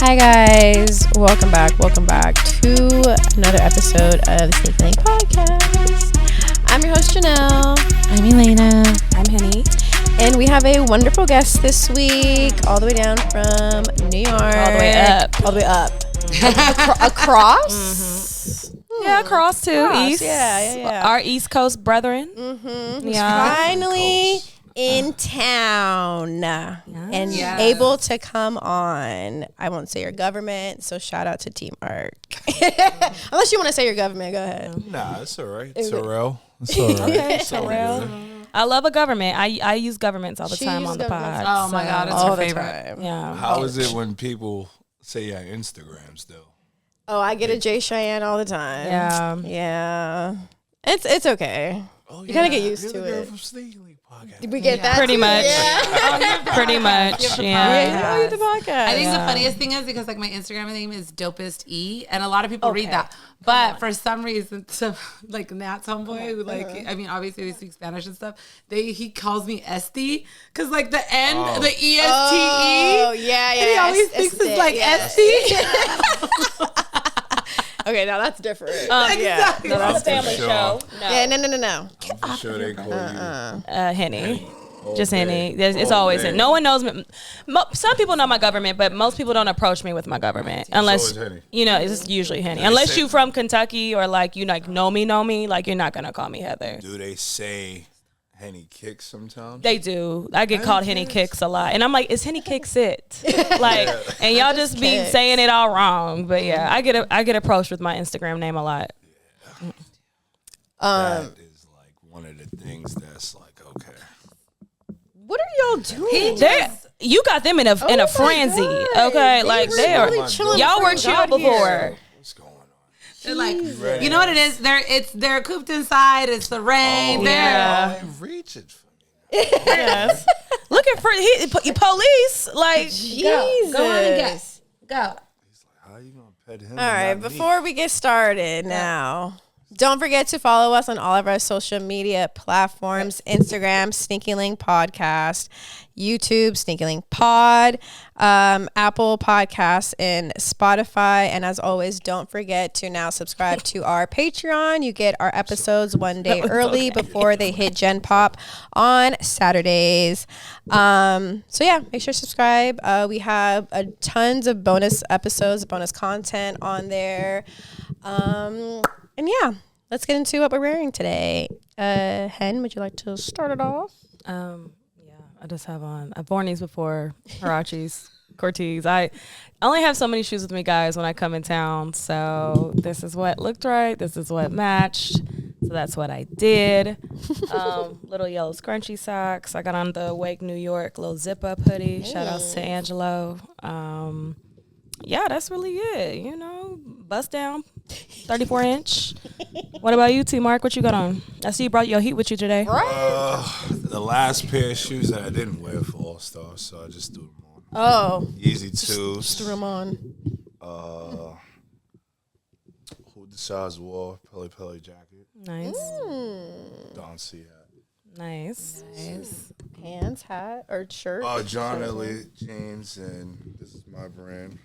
Hi guys, welcome back to another episode of the Sneak Link Podcast. I'm your host Janelle. I'm Elaina. I'm Henny. And we have a wonderful guest this week, all the way down from New York. All the way up. Across? Yeah, across too. East. Yeah. Our East Coast brethren. Mm-hmm. Yeah. Finally in town and able to come on. I won't say your government, so shout out to Tmark. Unless you want to say your government, go ahead. Nah, it's all right. It's all right. It's all right. Okay, It's all Terrell. good. I love a government. I use governments all the She time uses on the pod. governments Oh my God, it's all her the favorite. time. Yeah. How is it when people say your Instagrams though? Oh, I get a J Cheyenne all the time. Yeah. It's okay. Oh, You kinda get used You're to the girl it. from Sneak Link Podcast. Did we get that? Pretty too? much. Yeah. Pretty much. Yeah. Yeah, you the podcast. I think Yeah. the funniest thing is because like my Instagram name is Dopest E, and a lot of people Okay. read that. But for some reason, like Nat's homeboy, who like I mean, obviously they speak Spanish and stuff. He calls me Esty because like the end, the ESTE. Oh, yeah. And he always thinks it's like Esty. Okay, now that's different. Exactly. No, that's It's a family sure. show. Yeah, no. I'm for sure they call you. Henny. all Just day. Henny. It's All always day. Henny. No one knows me. Some people know my government, but most people don't approach me with my government unless is Henny. you know. It's usually Henny. They Unless say- you from Kentucky or like you like know me. Like you're not gonna call me Heather. Do they say Henny kicks sometimes? They do. I get called Henny Kicks a lot, and I'm like, "Is Henny Kicks it?" Like, and y'all just be Kicks. saying it all wrong. But yeah, I get approached with my Instagram name a lot. That is like one of the things that's like, okay. What are y'all doing? You got them in a my frenzy. God. Okay, They like were they are. really chilling Y'all before were we chill got before. here. What's going on? They're like, ready? you know what it is? They're cooped inside. It's the rain. Oh, yeah. oh, reach it for me. Yes. Looking for police. Like, Jesus. Go on and guess. Go. He's like, how you gonna pet him? All right, and not me? before we get started now, don't forget to follow us on all of our social media platforms: Instagram, Sneaky Link Podcast, YouTube, Sneaky Link Pod, Apple Podcasts, and Spotify. And as always, don't forget to now subscribe to our Patreon. You get our episodes one day early before they hit Gen Pop on Saturdays. So yeah, make sure to subscribe. We have tons of bonus episodes, bonus content on there. And yeah, let's get into what we're wearing today. Hen, would you like to start it off? yeah, I just have on. I've worn these before. Huaraches, Cortez. I only have so many shoes with me, guys, when I come in town. So this is what looked right. This is what matched. So that's what I did. Little yellow scrunchy socks. I got on the Wake New York little zip up hoodie. Shout out to Angelo. Yeah, that's really it. You know, bust down, 34-inch. What about you, Tmark? What you got on? I see you brought your heat with you today. The last pair of shoes that I didn't wear for All Stars, so I just threw them on. Oh, Easy twos. just threw them on. Who decides war? Pelly jacket. Nice. Don C hat. Nice. Pants, hat, or shirt. John Elliott jeans, and this is my brand.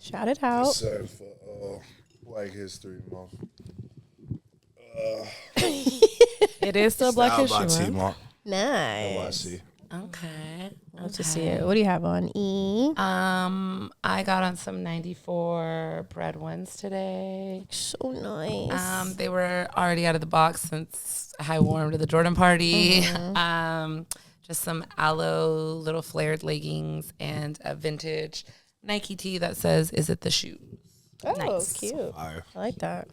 Shout it out. Set for Black History Month. It is still Black Styled by History Month. Tmark. Nice. NYC. Okay. Love to see it. What do you have on, E? I got on some 94 bread ones today. So nice. They were already out of the box since I wore them to the Jordan party. Just some aloe little flared leggings and a vintage Nike tee that says, "Is it the shoe?" Oh, Nice. cute. Fire. I like that.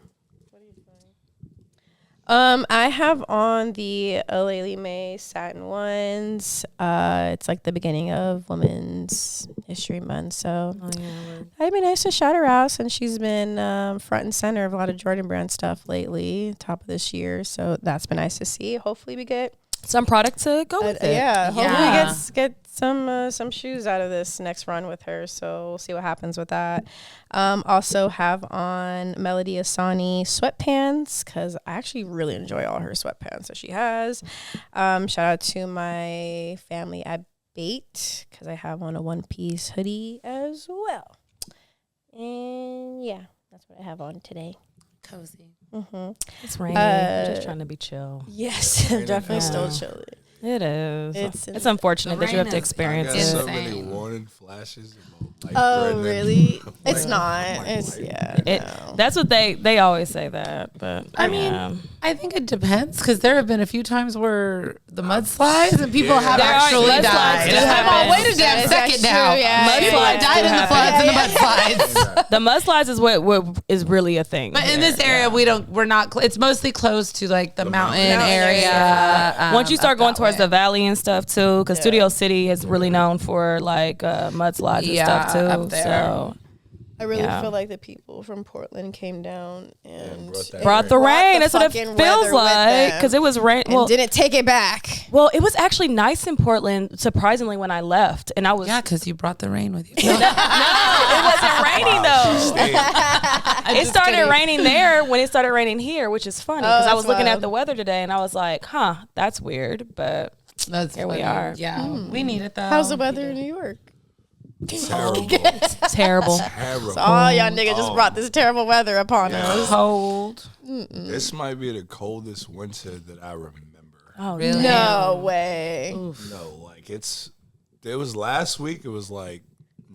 I have on the Elaina satin ones. It's like the beginning of Women's History Month, so Oh, yeah. it'd be nice to shout her out since she's been front and center of a lot of Jordan brand stuff lately, top of this year. So that's been nice to see. Hopefully we get Some product to go with it. hopefully Yeah. we get some shoes out of this next run with her. So we'll see what happens with that. Also have on Melody Asani sweatpants because I actually really enjoy all her sweatpants that she has. Shout out to my family at Bait because I have on a one-piece hoodie as as well. And yeah, that's what I have on today. Cozy. It's raining. I'm just trying to be chill. Yes, definitely still chilling. It is. It's It's unfortunate that you have to I experience got it. so many Insane. warning flashes. About Oh, really? It's like, not. I'm like, It's, why? yeah. No. That's what they always say that, but I mean, I think it depends because there have been a few times where the mudslides and people have There are actually mudslides died. do Come on, happen. wait a damn That's second true, now. yeah. People have died in the floods and the mudslides. the mudslides is what is really a thing. But in here. this area, we're not. It's mostly close to like the mountain mountain area. area. Once you start up going that towards way. the valley and stuff too, because Studio City is really known for like mudslides and stuff too. up there. So I really Yeah. feel like the people from Portland came down and brought the rain. the That's what it fucking feels weather with like them. because it was rain. and Well, didn't take it back. well, it was actually nice in Portland. Surprisingly, when I left, and I was Yeah, because you brought the rain with you. it wasn't raining though. It started raining there when it started raining here, which is funny because I was that's looking wild. at the weather today and I was like, "Huh, that's weird." But That's Here we funny. are. Yeah, we need it though. How's the weather in New York? Terrible. terrible. Terrible. So all y'all niggas just brought this terrible weather upon us. cold? This might be the coldest winter that I remember. Oh, Really? No way. No, like it was last week. It was like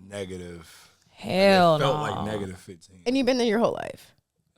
negative. Hell It felt no. like negative 15. And you've been there your whole life.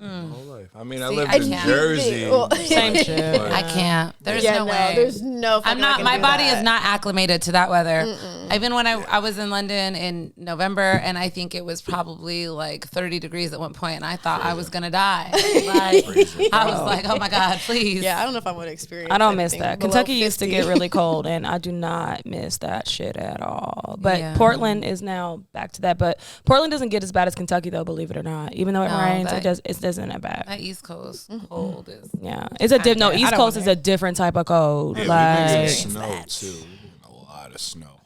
My whole life. I mean, I See, lived I in can't. Jersey. Well, Same shit. but I can't. There's yeah, no way. There's no. I'm fucking not. way I My can do body that. is not acclimated to that weather. Even when I was in London in November, and I think it was probably like 30 degrees at one point, and I thought I was gonna die. Like, I was like, oh my god, please. Yeah, I don't know if I would experience. I don't miss anything that. below Kentucky used to 50. get really cold, and I do not miss that shit at all. But Yeah. Portland is now back to that. But Portland doesn't get as bad as Kentucky, though. Believe it or not, even though it No, rains, that- it doesn't that bad. That East Coast cold is. Yeah, it's a no. I East don't Coast wanna- is a different type of cold. Yeah, we've been like getting snow too. We've been getting a lot of snow.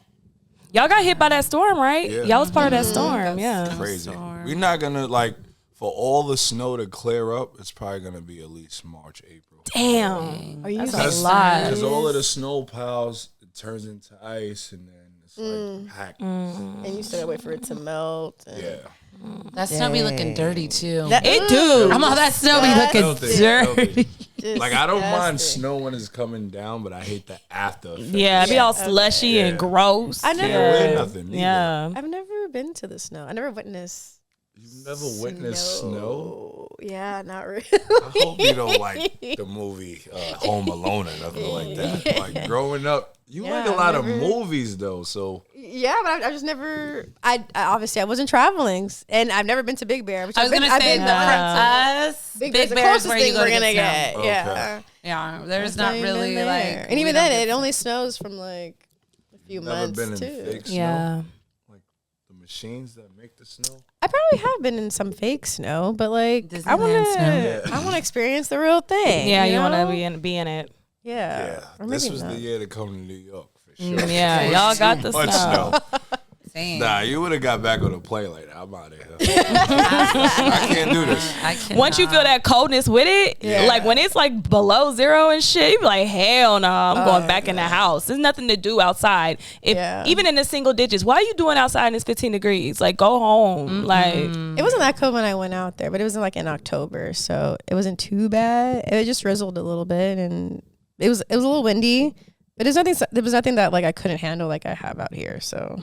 y'all got hit by that storm, right? Yeah. Y'all was part of that storm. Yeah. Crazy. Storm. We're not gonna like for all the snow to clear up. It's probably gonna be at least March, April. Damn. Are you That's serious? a lot. Because all of the snow piles it turns into ice and then it's like packed. And you still gotta wait for it to melt. And Yeah. That snow be looking dirty too. It do. I'm all that snow be looking Filthy, dirty. filthy. Like I don't mind snow when it's coming down, but I hate the after effect. Yeah, it be all slushy and gross. I You never. can't wear nothing. Either. Yeah. I've never been to the snow. I never witnessed. You've never witnessed snow? Yeah, not really. I hope you don't like the movie Home Alone or nothing like that. Like growing up, you like a Yeah, lot of never- movies though. So Yeah, but I just never. I obviously I wasn't traveling, and I've never been to Big Bear. Which I was gonna I've say been for to- us, Big Big Bear's the Bear is closest where you thing go we're to gonna get snow. get. Yeah, Yeah, there's I've not been really there. like, and we even don't then, get it only snows from like a few never months been in too. fake snow. Yeah. Like the machines that make the snow. I probably have been in some fake snow, but like I Disneyland want snow. to. I want to experience the real thing. Yeah, you want know? to be in it. Yeah. Yeah, Or this maybe was not. the year to come to New York for sure. Yeah, y'all got the Much snow. Same. Nah, you would have got back on the plane like that. I'm out of here. I can't do this. I cannot. Once you feel that coldness with it, Yeah. like when it's like below zero and shit, you be like, hell no, I'm going back in the house. There's nothing to do outside. If Yeah. even in the single digits, why are you doing outside and it's 15 degrees? Like go home. Like It wasn't that cold when I went out there, but it was like in October, so it wasn't too bad. It just drizzled a little bit, and it was a little windy, but there was nothing that like I couldn't handle like I have out here, so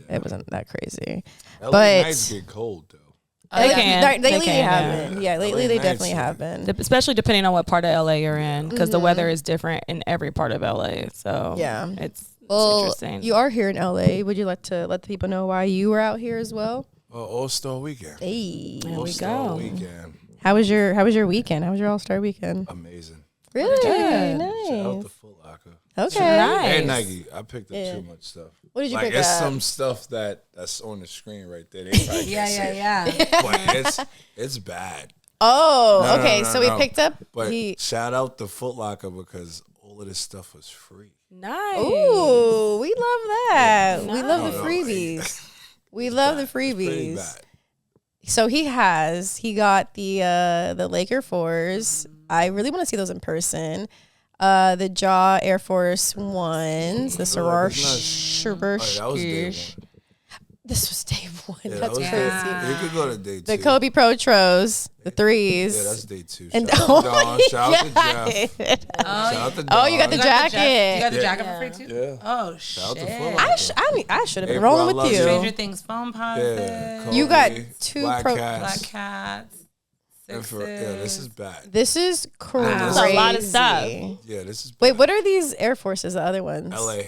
it wasn't that crazy. LA But- nights get cold though. They Like, can. Lately They they can, have yeah. been. Yeah, lately LA they nights definitely are- have been. especially depending on what part of LA you're in, because the weather is different in every part of LA. So Yeah. it's Well, interesting. you are here in LA. Would you like to let the people know why you were out here as well? All-Star Weekend. Hey, There we All-Star go. Weekend. how was your weekend? How was your All-Star weekend? Amazing. Really Good. Shout out nice. to Foot Locker. Okay. Nice. And Nike. I picked up Yeah. too much stuff. What did you like pick it's up? some stuff that's on the screen right there. They probably Yeah, can't see yeah, it. yeah. But it's bad. Oh, No, no, okay. no, so no. we picked up. But shout out to Foot Locker because all of this stuff was free. Nice. Ooh, we love that. We love the No, no, freebies. We love the Pretty freebies. bad. So he got the Laker 4s. I really want to see those in person. The Jaw Air Force Ones, the Oh, Soror that was day one. This was day one. Yeah, That's that was crazy. You could go to day 2. The Kobe Pro Tros, the threes. Yeah, that's day 2. And Shout out to Dawn. Shout out to God. Jeff. Shout out to Oh, you got the You jacket. got the Yeah. jacket for free too? Yeah. Oh, Shout out to shit. Foot I, Locker. I should have been April, rolling I with love you. Stranger Things phone positive. Yeah. You got Kobe, 2 Black pro. Cats. Black Cats. And Sixes. yeah, this is bad. This is crazy. That's a lot of stuff. Yeah, this is bad. Wait, what are these Air Forces? The other ones? LA.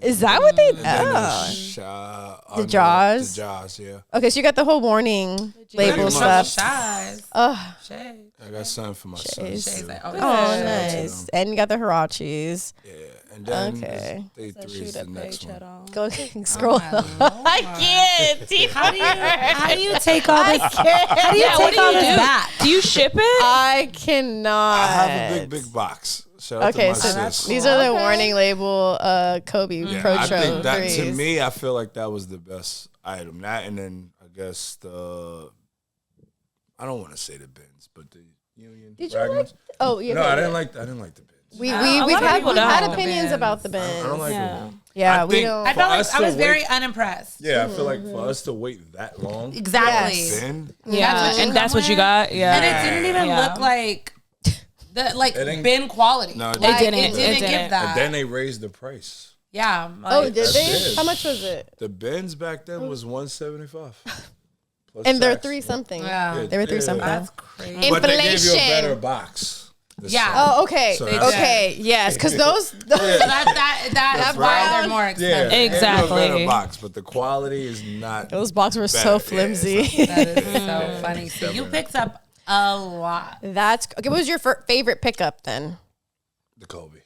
Is that what they? And then The Jaws? The Jaws, yeah. Okay, so you got the whole warning label Pretty stuff. Shies. Oh, Shade. I got something for my son. Shades. Shades. too. Like, oh, oh, Shout out to nice. them. And you got the Hirachis. Yeah, and then Okay. day 3 is the next one. Go scroll. I can't. How do you take all this? How do you Yeah, what take do all you this do? back? Do you ship it? I cannot. I have a big box. Shout out to Okay, my so sis. these are the warning label Kobe Yeah, Pro I Tro think that to threes. me, I feel like that was the best item. That and then I guess I don't want to say the bins, but the Union. Did you like? fragments. Oh yeah. No, I didn't like the bins. We A we've lot of had, people we've had don't. opinions about the I bins. don't like Yeah. them. Yeah, I we think- don't. I felt For like us I to was very wait- unimpressed. Yeah, I feel like for us to wait that long, Exactly. Yes. then Yeah, you and that's come what you with? got. Yeah. And it didn't even Yeah. look like the It ain't- bin quality. No, it Like, didn't. It didn't It give didn't. that. and then they raised the price. Yeah. Oh, like- did That's they? it. How much was it? The bins back then was $175. Plus And they're tax. 3 something. Yeah. They were 3 something. That's crazy. But they gave you a Inflation. better box. this Yeah. time. Oh, okay. So that's- Okay. Yes, because those. So that's why right. they're more Yeah, expensive. they gave you a Exactly. better box, but the quality is not. Those boxes were better. so flimsy. That is so funny. So you picked up a lot. That's okay. What was your favorite pickup then? The Kobe.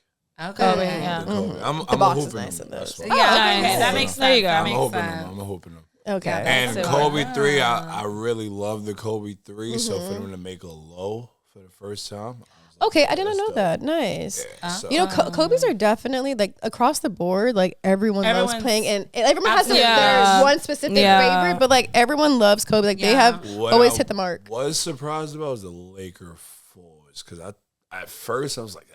Okay. Yeah. The Kobe. I'm The box is hooping nice them. in That's those. why. Yeah, Nice. okay, that makes sense. There you go. That I'm makes hoping sense. them. I'm hoping them. Okay. And So- Kobe 3, I really love the Kobe 3. So for them to make a low for the first time. Okay, I didn't know that. Nice. So, You know, Kobe's are definitely like across the board. Like everyone loves Everyone's- playing, and everyone has Absolutely. their one specific Yeah. favorite. But like everyone loves Kobe. Like they Yeah. have what always I hit the mark. Was surprised about was the Laker forwards because at first I was like,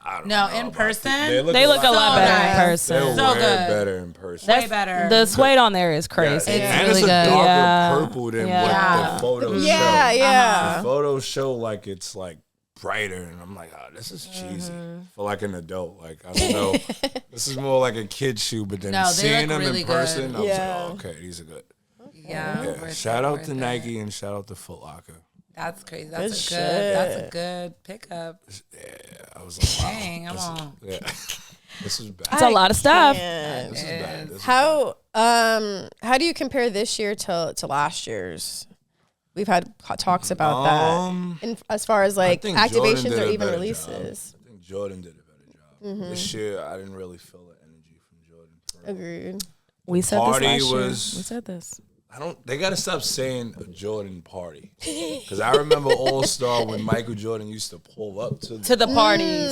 I don't No, know in about person, this. They look a lot So better nice. in They're person. So way good. better in person. Way better. The suede on there is crazy. Yeah, and really it's a good. darker Yeah. purple than Yeah. what the photos Yeah, show. yeah. The photos show like it's like brighter, and I'm like, oh, this is cheesy for like an adult. Like I don't know, this is more like a kid shoe. But then No, they seeing look them really in person, good. I was Yeah. like, oh, okay, these are good. Yeah. Yeah. worth Shout it, out worth to it. Nike and shout out to Foot Locker. That's crazy. Good That's a shit. good. That's a good pickup. Yeah, I was like, wow, Dang, I'm this is- on. yeah, this is bad. It's a lot of stuff. And This is bad. This is how do you compare this year to last year's? We've had talks about that. And as far as like think Jordan activations did or a even better releases. I think Jordan did a better job. This year, I didn't really feel the energy from Jordan. For real. Agreed. We said Party this last was- year. We said this. They got to stop saying a Jordan party. Because I remember All Star when Michael Jordan used to pull up to To the parties.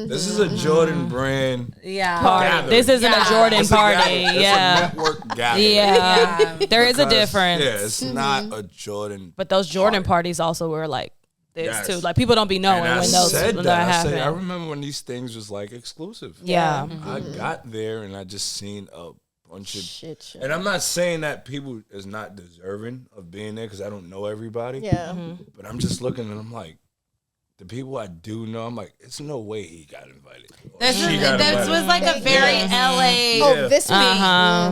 This is a Jordan brand Yeah. Party. gathering. This isn't Yeah. a Jordan It's a party. gathering. It's a Yeah. network gathering. Yeah. There is a Because, difference. Yeah, it's not a Jordan. But those Jordan parties also were like this Yes. too. Like people don't be knowing And I when those said when that. that I said, I happened. remember when these things was like exclusive. Yeah. I got there and I just seen a bunch of Shit. And I'm not saying that people is not deserving of being there because I don't know everybody. Yeah. But I'm just looking and I'm like, the people I do know, I'm like, it's no way he got invited. Or This she got this invited. was like a very LA. Oh, this week. Uh-huh.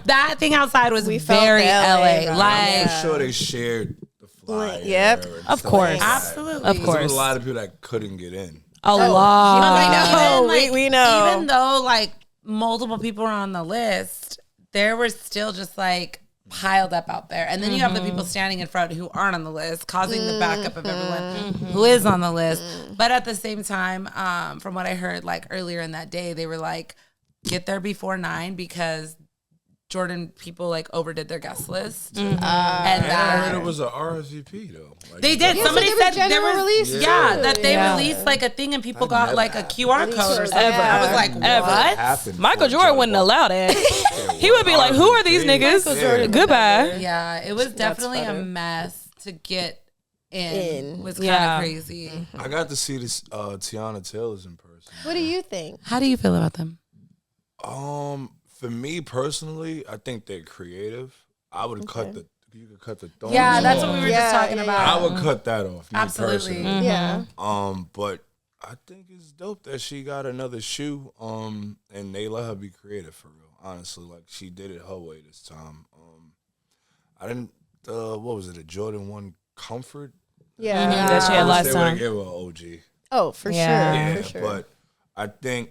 That thing outside was We felt very the LA LA. vibe. Like I'm sure they shared the flyer. Yep. and Of stuff course. like that. absolutely. Of 'Cause course. There was a lot of people that couldn't get in. A But lot. know. We know. Even though like multiple people are on the list, there were still just like piled up out there. And then you have the people standing in front who aren't on the list, causing the backup of everyone who is on the list. But at the same time, from what I heard like earlier in that day, they were like, get there before 9 because Jordan people like overdid their guest list. And And I that heard it was a RSVP though. Like, they did. Yeah, Somebody so there was said there general was release, yeah, too. that they Yeah. released like a thing and people That got never like a happened. QR code or something. Ever. I was like, Ever. what? happened Michael for Jordan Jordan. wouldn't allow that. He would be like, "Who are these niggas? Michael Jordan. Goodbye." Yeah, it was definitely a funny. mess to get in. Was kind Yeah. of crazy. I got to see this Tiana Taylor's in person. What do you think? How do you feel about them? For me personally, I think they're creative. I would cut you could cut the thongs. Yeah, that's off. what we were just talking about. I would cut that off. Me Absolutely. personally. Yeah. But I think it's dope that she got another shoe. And they let her be creative for real. Honestly, like she did it her way this time. I didn't. What was it? A Jordan 1 Comfort. Yeah. That she had last They time. would give her an OG. Oh, for Yeah. sure. Yeah, For sure. but I think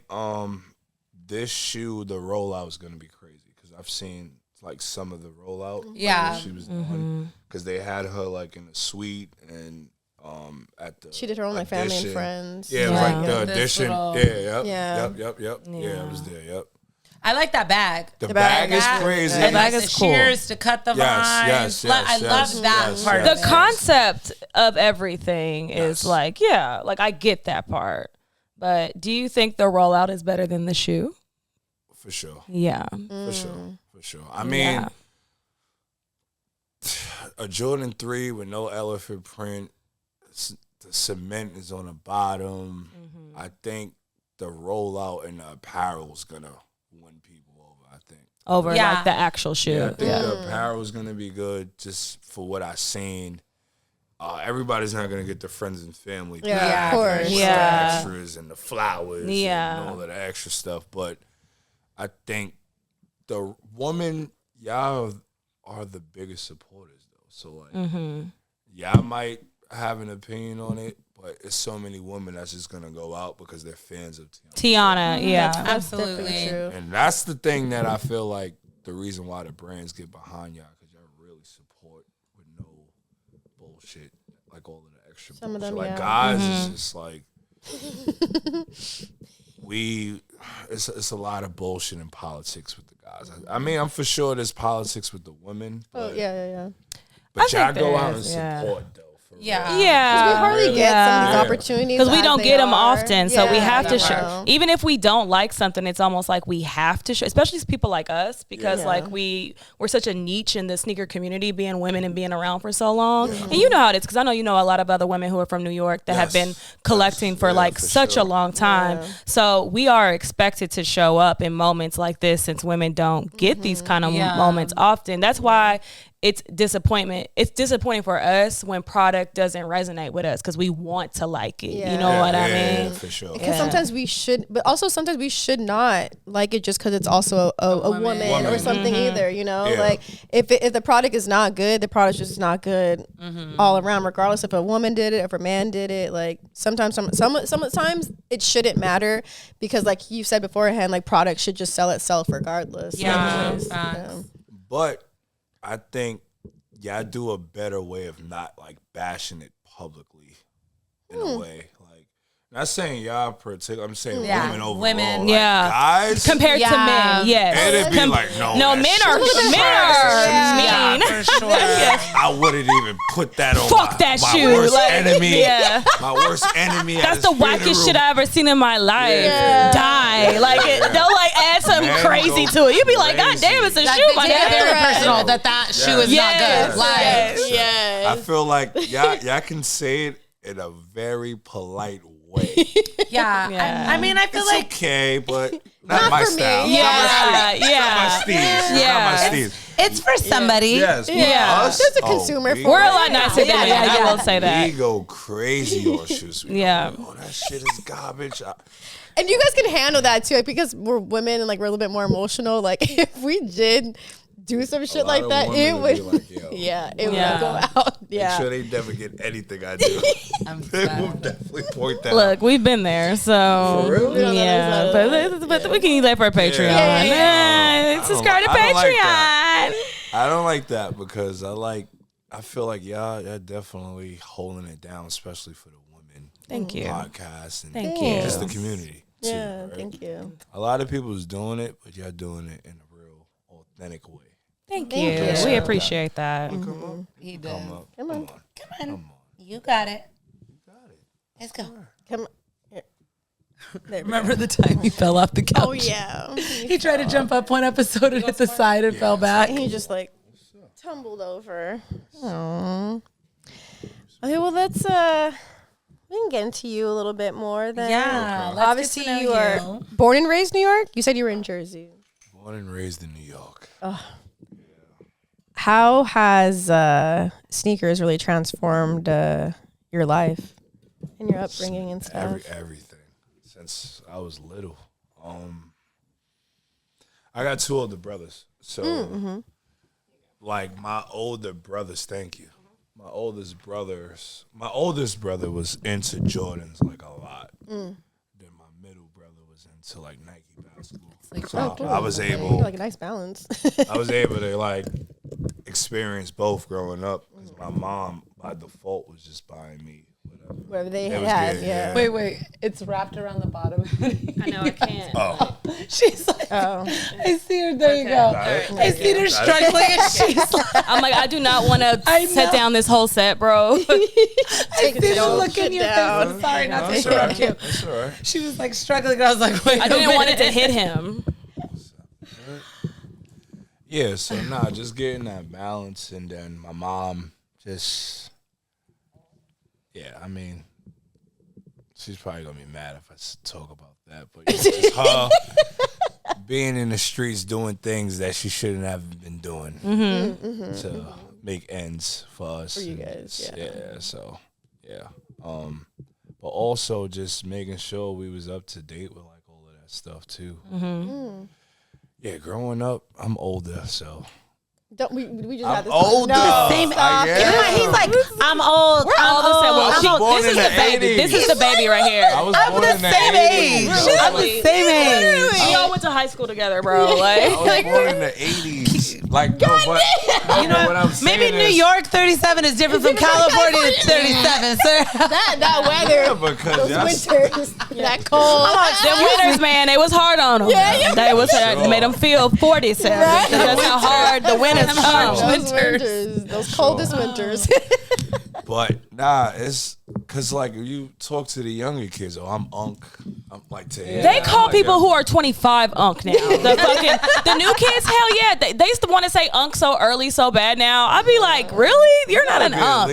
this shoe, the rollout is gonna be crazy because I've seen like some of the rollout. Yeah. She was doing because they had her like in a suite and at the She did her own like family and audition. friends. Yeah, it was like the This audition. little- Yep. Yeah. Yeah, it was there. Yep. I like that bag. The bag is That- crazy. The bag the is cool. shears to cut the vines. Yes, I love that yes, part. yes. of The it. concept of everything is Yes. like, yeah, like I get that part. But do you think the rollout is better than the shoe? For sure. Yeah. For sure. I mean, a Jordan 3 with no elephant print, the cement is on the bottom. I think the rollout and the apparel is going to win people over, I think. Over Yeah. like the actual shoe. Yeah, I think the apparel is going to be good just for what I've seen. Everybody's not going to get the friends and family. Yeah, of course. The Yeah. extras and the flowers Yeah. and all of the extra stuff. But I think the woman, y'all are the biggest supporters, though. So, like, y'all might have an opinion on it, but it's so many women that's just going to go out because they're fans of Tiana. Tiana, yeah. That's definitely Absolutely. true. And that's the thing that I feel like the reason why the brands get behind y'all, because y'all really support with no bullshit, like all of the extra Some of bullshit. them, Like yeah. guys is just like it's a lot of bullshit in politics with the guys. I mean, I'm for sure there's politics with the women. Oh, But, yeah. But I y'all think go there out and is, yeah. support though. For real. Yeah. Yeah. We hardly get some of these Yeah. opportunities Because we as don't they get them are. often, so we Yeah, have to yeah. show. Even if we don't like something, it's almost like we have to show, especially people like us, because Yeah. like we're such a niche in the sneaker community, being women and being around for so long. And you know how it is, because I know you know a lot of other women who are from New York that have Yes. been collecting for Yeah, like for such sure. a long time. Yeah. So we are expected to show up in moments like this, since women don't get these kind of Yeah. moments often. That's why it's disappointment. It's disappointing for us when product doesn't resonate with us, because we want to like it. Yeah. You know what I Yeah, mean? for sure. Because sometimes we should, but also sometimes we should not like it just because it's also a woman or Woman. something either. You know, Yeah. like if the product is not good, the product just is not good all around, regardless if a woman did it, if a man did it. Like sometimes it shouldn't matter, because like you said beforehand, like product should just sell itself regardless. Yeah. Like, Facts. But I think y'all do a better way of not like bashing it publicly in a way. Like, not saying y'all particular, I'm saying Yeah, women overall. women. Like, Yeah. guys. Compared to Yeah. men, yes. It'd be like, no, No, that men shit are is men trash. are Yeah, mean. for sure. I wouldn't even put that on Fuck my, that my shoe. worst Like, enemy. yeah. My worst enemy. That's the wackest shit I ever seen in my life. Yeah. Die. Like they'll like add something Man, crazy go to it. You be like, God crazy. damn, it's a Like, shoe, they my take it very nigga. personal that shoe is not good. Like, I feel like y'all can say it in a very polite way. yeah. Yeah. I mean, I feel It's like okay, but not my for me. style. Yeah, Not my yeah. steez. Not my steez. it's for somebody. Yes, Yeah. us, There's a consumer for We're a it. lot nicer than men. I will say that. We go crazy on shoes. We Yeah. go, oh, that shit is garbage. And you guys can handle that too, like, because we're women and like we're a little bit more emotional. Like if we did do some shit like that, it would, like, yo, it would go out. Yeah. Make sure they never get anything I do. I'm They will sad. definitely point that Look, we've been there, so For real? yeah. But we can use that for Patreon. Yeah. Subscribe to I don't like Patreon. that. I don't like that because I feel like y'all definitely holding it down, especially for the women. Thank you. Podcasts and Thank you. just the community. Too, Yeah, right? thank you. A lot of people's doing it, but y'all doing it in a real authentic way. Thank you. you. We appreciate that. Come up. He does. Come up. Come on. Come on. You got it. Let's go. Come on. Remember the time he fell off the couch? Oh yeah. He tried to jump up one episode and hit the side and fell back. And he just like tumbled over. Oh. Okay, well let's we can get into you a little bit more then. Yeah. let's Obviously get to know you are born and raised New York. You said you were in Jersey. Born and raised in New York. How has sneakers really transformed your life and your upbringing and stuff? Everything since I was little. I got 2 older brothers, so like my older brothers. Thank you. My oldest brother was into Jordans like a lot. Then my middle brother was into like Nike basketball. So I was able, like a nice balance. I was able to like experience both growing up because my mom by default was just buying me Whatever they It was had, good, yeah. yeah. Wait. It's wrapped around the bottom. I know I can't. Oh, She's like, Oh. I see her. There you go. got it. I see her struggling, and she's like, I'm like, I do not want to I set know. down this whole set, bro. I see the down. look in Sit your down. face. I'm sorry not to That's all right. interrupt you. That's all right. She was like struggling. I was like, wait. I didn't want it to hit him. Yeah, so just getting that balance, and then my mom just, I mean, she's probably gonna be mad if I talk about that, but just her being in the streets doing things that she shouldn't have been doing to make ends for us. For you and guys, just- yeah. So but also just making sure we was up to date with like all of that stuff too. Yeah, growing up, I'm older, so. We just I'm had this older. No. Same. I am. He's like, I'm old. We're all the same. Well, I was born this is in the the baby. 80s. This is the baby right here. I was I'm born the in the same 80s, age. bro. I'm the same age. We all went to high school together, bro. I Like, was born in the 80s. Like, no, but You know, what I'm saying maybe New is- York 37 is different from California 37, sir. that weather, Yeah, because y'all- winters, that cold. them winters, man, it was hard on them. They was Sure. made them feel 47. Right. That's how hard the winters Harsh are. Those winters, those coldest winters. But it's because like if you talk to the younger kids, I'm unk. I'm like to They call people who are 25 unk now. The new kids, hell yeah. They used to want to say unk so early, so bad now. I'd be like, really? You're not an unk.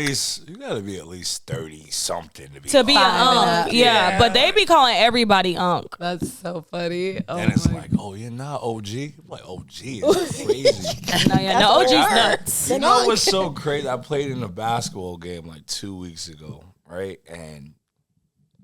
You gotta be at least 30 something to be. To be an Fine. unk. Yeah, but they be calling everybody unk. That's so funny. Oh And it's my like, oh, you're not OG. I'm like, OG is crazy. No, OG's nuts. You know what's so crazy? I played in a basketball game like 2 weeks ago, right? And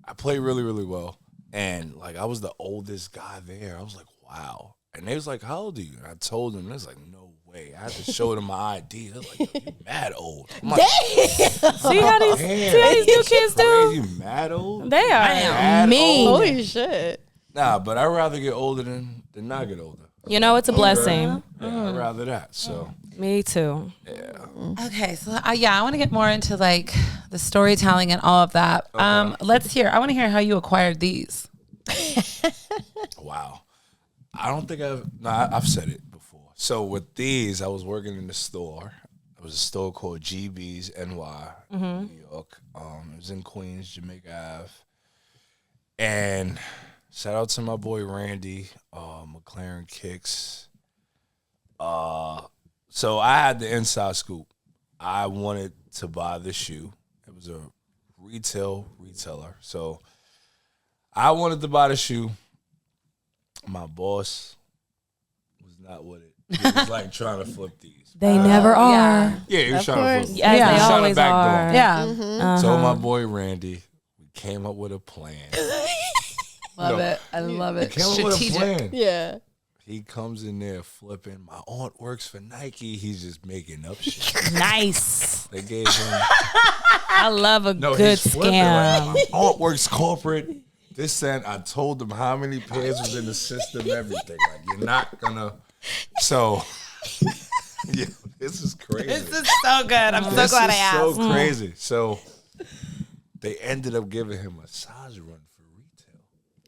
I played really, really well. And like I was the oldest guy there. I was like, wow. And they was like, how old are you? And I told them, they was like, no way. I had to show them my ID. They're like, yo, you mad old. I'm like, See how these new kids do? you mad old? They are. Mad mean. old? Holy shit. Nah, but I'd rather get older than not get older. You know, it's a blessing. Yeah, I'd rather that. So, Me too. yeah. Okay, so I want to get more into like the storytelling and all of that. I want to hear how you acquired these. Wow. I don't think I've said it before. So with these, I was working in the store. It was a store called GB's NY, New York. It was in Queens, Jamaica Ave. And shout out to my boy Randy, Tmarkgotkickss. So I had the inside scoop. I wanted to buy the shoe. It was a retailer. So I wanted to buy the shoe. My boss was not with it. He was like trying to flip these. They never are. Yeah, he was trying to flip. As Yeah. they He was trying to always backdoor. are. Yeah, So my boy Randy, we came up with a plan. love it. I love it. Came up with a plan. Yeah. He comes in there flipping. My aunt works for Nike. He's just making up shit. Nice. They gave him I love a good he's flipping. scam. Like, my aunt works corporate. This and I told them how many pairs was in the system, everything. Like you're not gonna. So, yeah, this is crazy. This is so good. I'm so This glad is I asked. so crazy. So they ended up giving him a massage run for retail.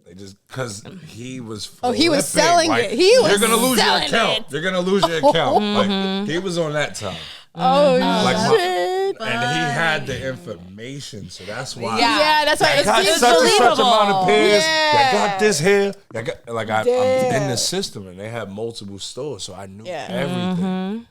They just because he was. Oh, he was flipping, selling like, it. He was You're gonna lose your selling account. it. You're gonna lose your account. Like he was on that time. Oh, Like shit. and he had the information, so that's why. Yeah, that's why I got it's such and such believable. amount of pairs. Yeah. I got this here. I'm Damn. in the system, and they had multiple stores, so I knew Yeah. everything.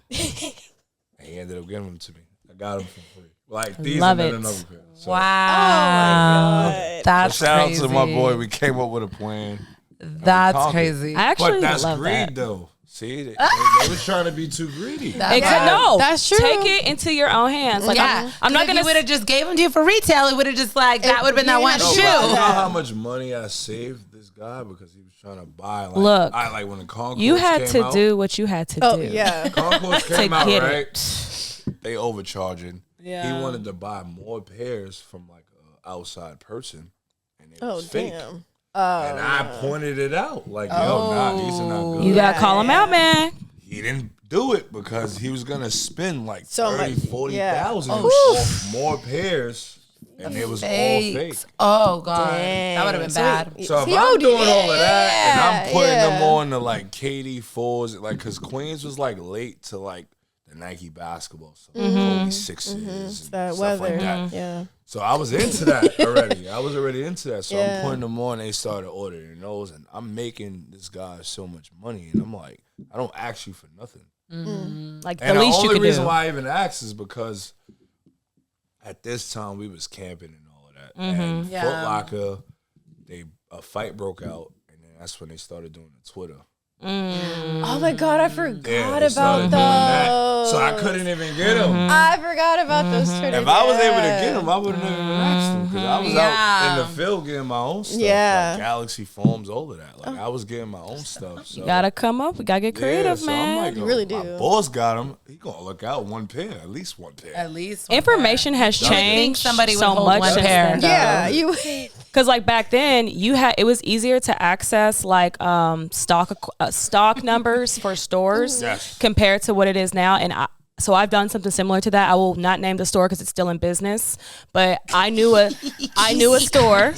And he ended up giving them to me. I got them for free. Like these Love and it. then another pair. So, Wow. God. That's shout crazy. out to my boy. We came up with a plan. That's conquered. crazy. I actually But that's love greed, that. though. See, they was trying to be too greedy. That's true. Take it into your own hands. Like, I'm not gonna. If you would have just gave them to you for retail, it would have just like that would have been that one No, shoe. but you know how much money I saved this guy because he was trying to buy. Like, Look, like when the Concourse you had came to out, do what you had to do. Oh yeah. Concourse came out, get right? They overcharging. Yeah. He wanted to buy more pairs from like an outside person, and it Oh was fake. damn. And I pointed it out, like, yo, nah, these are not good. You gotta call him out, man. He didn't do it because he was gonna spend like So 30, much, 40,000 more pairs, and it was all fake. Oh god, Dang. that would have been bad. So if He I'm owed doing you. all of that and I'm putting Yeah. them on to like KD4s, like, cause Queens was like late to like the Nike basketball, so Kobe Sixes and That stuff weather. like that. Yeah. So I was into that already. I was already into that. So Yeah. I'm putting them on. They started ordering those, and I'm making this guy so much money. And I'm like, I don't ask you for nothing. Like And the the least you only could reason do. why I even asked is because at this time we was camping and all of that. And Yeah. Foot Locker, a fight broke out, and then that's when they started doing the Twitter. Oh my god, I Yeah, forgot they started about doing that. those. So I couldn't even get them. I forgot about those Twitter. If I was able to get them, I wouldn't have even asked them because I was out Yeah. in the field getting my own stuff. Yeah. Like Galaxy Foams, all of that. Like I was getting my own stuff. So. You gotta come up. We gotta get creative, so man. I'm like, You really my do. boss got him. He gonna look out one pair, at least one pair. At least Information has You would think changed somebody would so hold much one since pair. then, though. Yeah, you. Because like back then, it was easier to access like stock numbers for stores Yes. compared to what it is now. And so I've done something similar to that. I will not name the store because it's still in business, but I knew a store.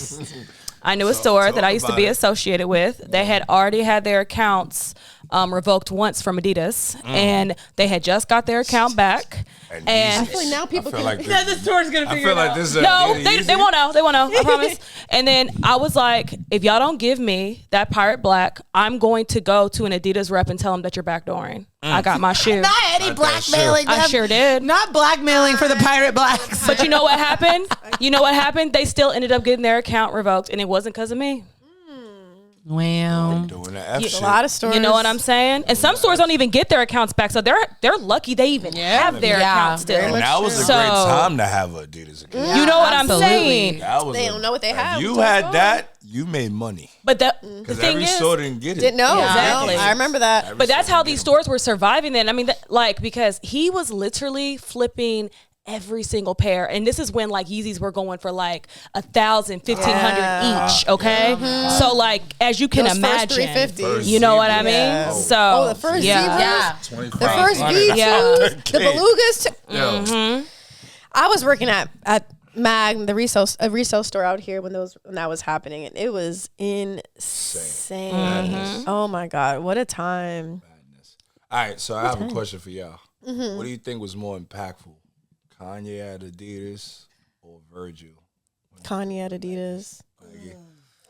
I knew a store that I used to be associated with. They had already had their accounts revoked once from Adidas, and they had just got their account back. And I feel like now people can. like the store's gonna I figure feel it like out. this is a no, really they won't know. They won't know. I promise. And then I was like, if y'all don't give me that Pirate Black, I'm going to go to an Adidas rep and tell them that you're backdooring. I got my shoe. Not any blackmailing. I sure did. Not blackmailing for the Pirate Blacks. But you know what happened? You know what happened? They still ended up getting their account revoked, and it wasn't because of me. Wow. doing the F A shit. lot of stores. You know what I'm saying? And some stores don't even get their accounts back, so they're lucky they even have their Yeah. accounts still. And that was a So- great time to have a Adidas account. You know what Absolutely. I'm saying? That was They don't know what they if have you until it's had gone. that, you made money. But the Because thing every is, store didn't get it. Didn't know. Yeah. Exactly. Exactly. I remember that. but that's how these stores were surviving then. I mean, like, because he was literally flipping every single pair. And this is when like Yeezys were going for like 1,000, 1,500 each. Okay. So like, as you can Those first imagine, 350. you know what I mean? Yeah. So, Oh, the first yeah. zebras. Yeah. The first V2s, Yeah. the Belugas. Yo, I was working at Mag, the resale store out here when that was happening, and it was insane. Oh my god, what a time! all right, so I have a question for y'all. What do you think was more impactful, Kanye at Adidas or Virgil? Kanye at Adidas,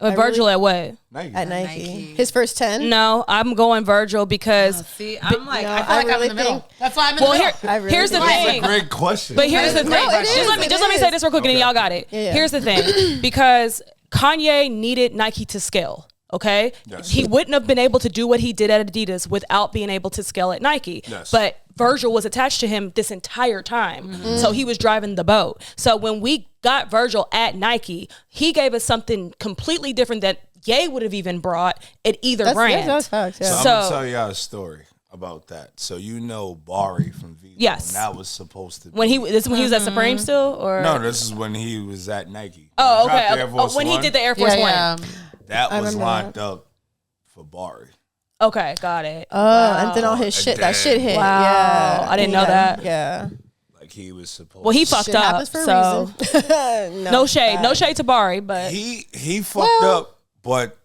Virgil at what? Nike. at Nike. His first 10. No, I'm going Virgil because See, I'm like, No, I feel I like I'm really in the middle. think- That's why I'm in the well, middle. I really here's the think- That's a thing. great question. But here's the thing. No, it is. Just let me say this real quick, and then y'all got it. Yeah. Here's the thing, because Kanye needed Nike to scale. Okay, Yes. he wouldn't have been able to do what he did at Adidas without being able to scale at Nike. Yes. But Virgil was attached to him this entire time, so he was driving the boat. So when we got Virgil at Nike, he gave us something completely different that Ye would have even brought at either brand. That's facts. Yeah. So I'm So- gonna tell y'all a story about that. So you know Bari from Vito. Yes. And that was supposed to be. When he was at Supreme still, or No, this is when he was at Nike. oh, Dropped okay. the Air Force When he One, did the Air Force One. that was remember locked up for Bari. Okay, got it. And then all his shit, that shit hit. Wow. Yeah, I didn't know that. Yeah, Like he was supposed. Well, he to. fucked shit up. happens for So a reason. no shade to Bari, but He fucked up, but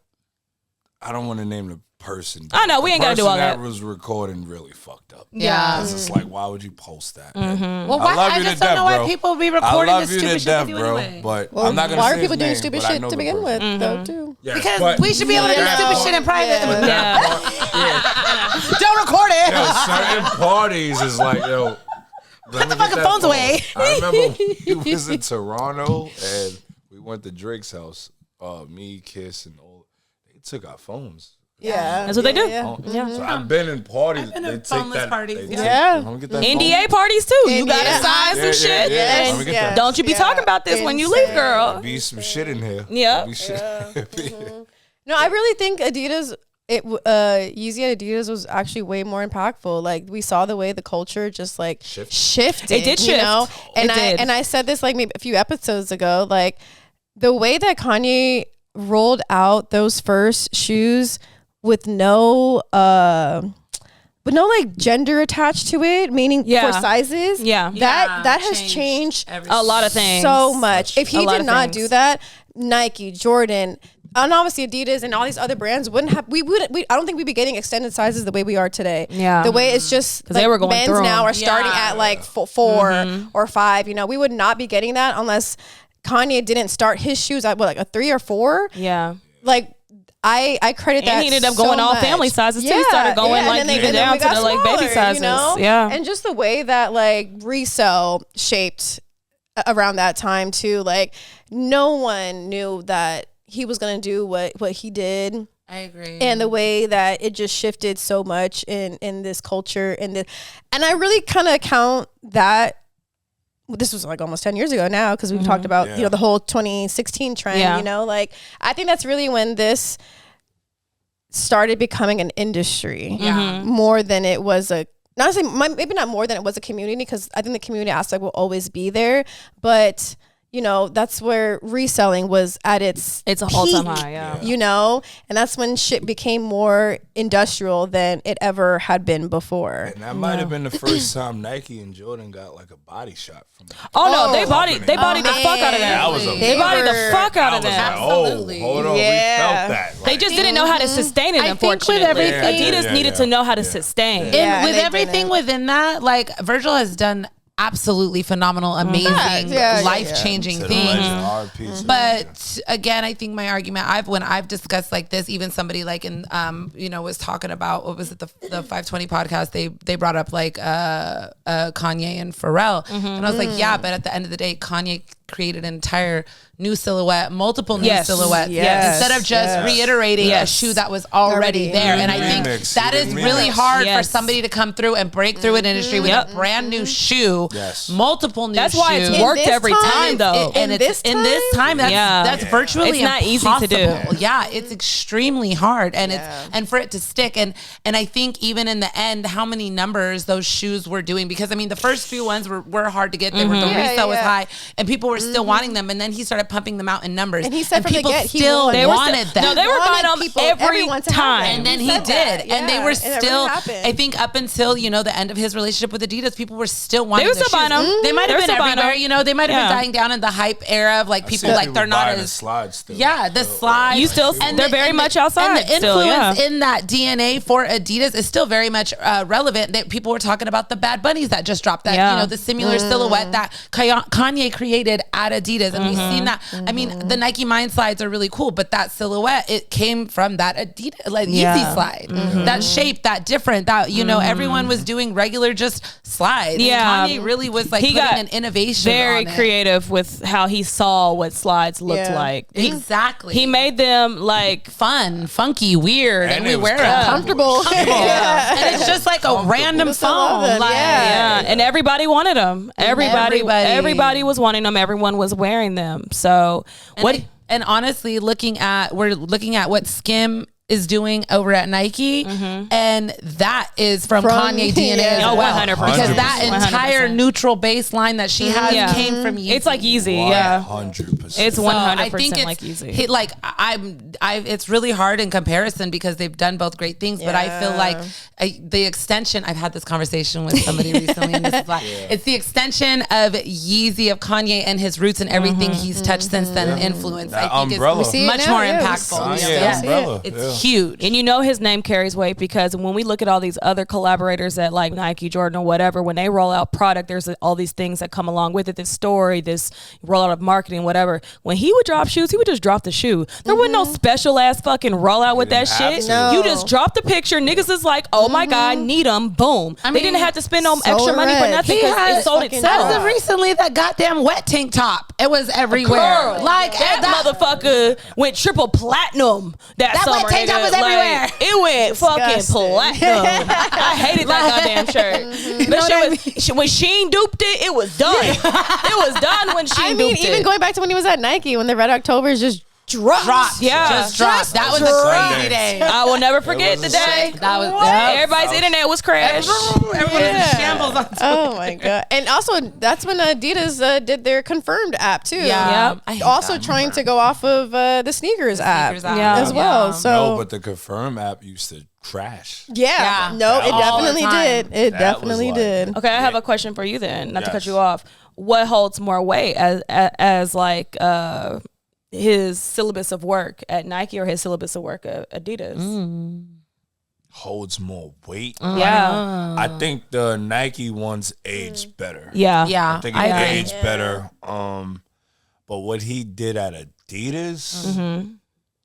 I don't want to name the person. I know, we The ain't gotta do person all that. was recording really fucked up. Yeah. It's just like, why would you post that? man? Well, I love I you just to don't death, know why bro. people be I recording love this you stupid to shit death, they do bro. anyway. But Well, I'm not gonna why say are his people doing name, stupid but I shit know to the begin person. with, though, too? Yes, Because but- we should be able to do stupid shit in private. yeah. Don't record it. Yo, certain parties is like, yo, put the fucking phones away. I remember we was in Toronto and we went to Drake's house. Me, Kiss, and all. They took our phones. Yeah. That's what they do. Yeah. So I've been in parties. I've been in they take boneless that. parties, They yeah. Let me get that NDA parties too. You got to Yeah. sign some shit. Yeah. Let me And get that. don't you be talking about this when you leave, girl. Be some shit in here. Yeah. Be shit. No, I really think Adidas. Yeezy at Adidas was actually way more impactful. Like we saw the way the culture just like shifted. It did shift. You know? And It did. I said this like maybe a few episodes ago. Like the way that Kanye rolled out those first shoes with no like gender attached to it, meaning for sizes. Yeah. That has changed A lot of things. so much. If he A lot did of not things. do that, Nike, Jordan, and obviously Adidas and all these other brands wouldn't have. I don't think we'd be getting extended sizes the way we are today. Yeah. The way it's just like they were going men's through now them. are starting at like 4 or 5. You know, we would not be getting that unless Kanye didn't start his shoes at like a 3 or 4. Yeah. Like I credit that. And he ended up going all much. family sizes too. He started going like even down to the like baby sizes. You know? Yeah. And just the way that like resale shaped around that time too. Like no one knew that he was gonna do what he did. I agree. And the way that it just shifted so much in this culture and I really kind of count that. This was like almost 10 years ago now because we've talked about you know the whole 2016 trend. Yeah. You know, like I think that's really when this started becoming an industry more than it was a. Not to say maybe not more than it was a community, because I think the community aspect will always be there, but you know that's where reselling was at its a whole time high. Yeah. You know, and that's when shit became more industrial than it ever had been before. And that might have been the first time Nike and Jordan got like a body shot from that. Oh no, they bodied the fuck out of that. That was They bodied the fuck out of that. Absolutely. Oh, hold on, Yeah. we felt that. They just didn't know how to sustain it, I think with unfortunately. everything- Adidas needed to know how to sustain. And Yeah, with and they everything didn't. within that, like Virgil has done absolutely phenomenal, amazing, Yeah. life-changing To the things. legend, RP. But again, I think my argument, when I've discussed like this, even somebody like in was talking about, what was it, the 520 podcast, they brought up like Kanye and Pharrell, and I was like, yeah, but at the end of the day, Kanye created an entire new silhouette, multiple new silhouettes, Yes. instead of just reiterating a shoe that was already there. And I think Remix. that is Remix. really hard for Yes. somebody to come through and break through an industry with a brand new shoe, multiple new shoes. That's why it's worked every time, though. And In it's this in this time, that's virtually It's not easy to do. impossible. Yeah, it's extremely hard, and and for it to stick, and I think even in the end, how many numbers those shoes were doing, because I mean the first few ones were hard to get. They were, the resale was high, and people were still wanting them, and then he started pumping them out in numbers, And he said from the people get, he still wanted- wanted them. No, they were buying them every everyone to have time. them. And then He he said did, that. and they Yeah, were and it really still. happened. I think up until the end of his relationship with Adidas, people were still wanting. They were the still buying shoes. them. They might They have were been still buying everywhere. them. They might have Yeah. been dying down in the hype era of like people like they're not as slides still. Yeah, the slides. You still, they're very much outside. And the still, influence yeah. in that DNA for Adidas is still very much relevant. That people were talking about the Bad Bunnies that just dropped. That the similar silhouette that Kanye created at Adidas, and we've seen that. I mean, the Nike Mind slides are really cool, but that silhouette, it came from that Adidas like Yeezy slide. That shape, that different. That everyone was doing regular just slides. Yeah. And Kanye really was like He putting got an innovation. very on it. creative with how he saw what slides looked Yeah. like. Exactly. He made them like fun, funky, weird, and we it was wear them. Comfortable. Yeah. And it's just like a random Still love phone. them, Like, yeah. and everybody wanted them. Everybody was wanting them. Everyone was wearing them. So And honestly, we're looking at what Skim is doing over at Nike, and that is from Kanye DNA as Oh, well. 100%. Because that 100%. entire neutral baseline that she has Yeah. came from Yeezy. it's like Yeezy. Yeah, 100%. it's So 100% I think like Yeezy. it's really hard in comparison because they've done both great things, but I feel like the extension, I've had this conversation with somebody recently, and this is like, it's the extension of Yeezy, of Kanye and his roots and everything he's touched since then and influenced. That I think umbrella. is We see it much now, more yeah. impactful. Kanye Yeah. umbrella. It's huge. And his name carries weight because when we look at all these other collaborators at like Nike, Jordan, or whatever, when they roll out product, there's all these things that come along with it, this story, this rollout of marketing, whatever. When he would drop shoes, he would just drop the shoe. There wasn't no special ass fucking rollout with that didn't have shit. to. No. You just drop the picture. Niggas is like, oh my God, need them. Boom. They didn't have to spend no so extra money for red. nothing He because had it sold fucking itself. As of recently, that goddamn wet tank top, it was everywhere. Girl, Like that motherfucker went triple platinum that That summer. wet tank nigga. top was Like, everywhere. it went fucking Disgusting. platinum. I hated that goddamn shirt. That shit was, when Sheen duped it, it was done. It was done when Sheen duped it. even going back to when he was at Nike, when the Red Octobers just dropped. Yeah. Just dropped. That was a crazy day. I will never forget the day. That was Everybody's internet was crashed. Everyone in shambles on Oh my god! And also, that's when Adidas did their Confirmed app too. Yep. I hate Also that. trying to go off of the sneakers app Sneakers app. Yeah. as well. Yeah. So No, but the Confirm app used to crash. yeah, Yeah. no, it All the definitely time. did. It That definitely was like- did. Okay, I have a question for you then, not to cut Yes. you off. What holds more weight as like his syllabus of work at Nike or his syllabus of work at Adidas? Holds more weight. Yeah. I think the Nike ones aged better. Yeah. Yeah. I think I it agree. aged better. But what he did at Adidas, Mm-hmm.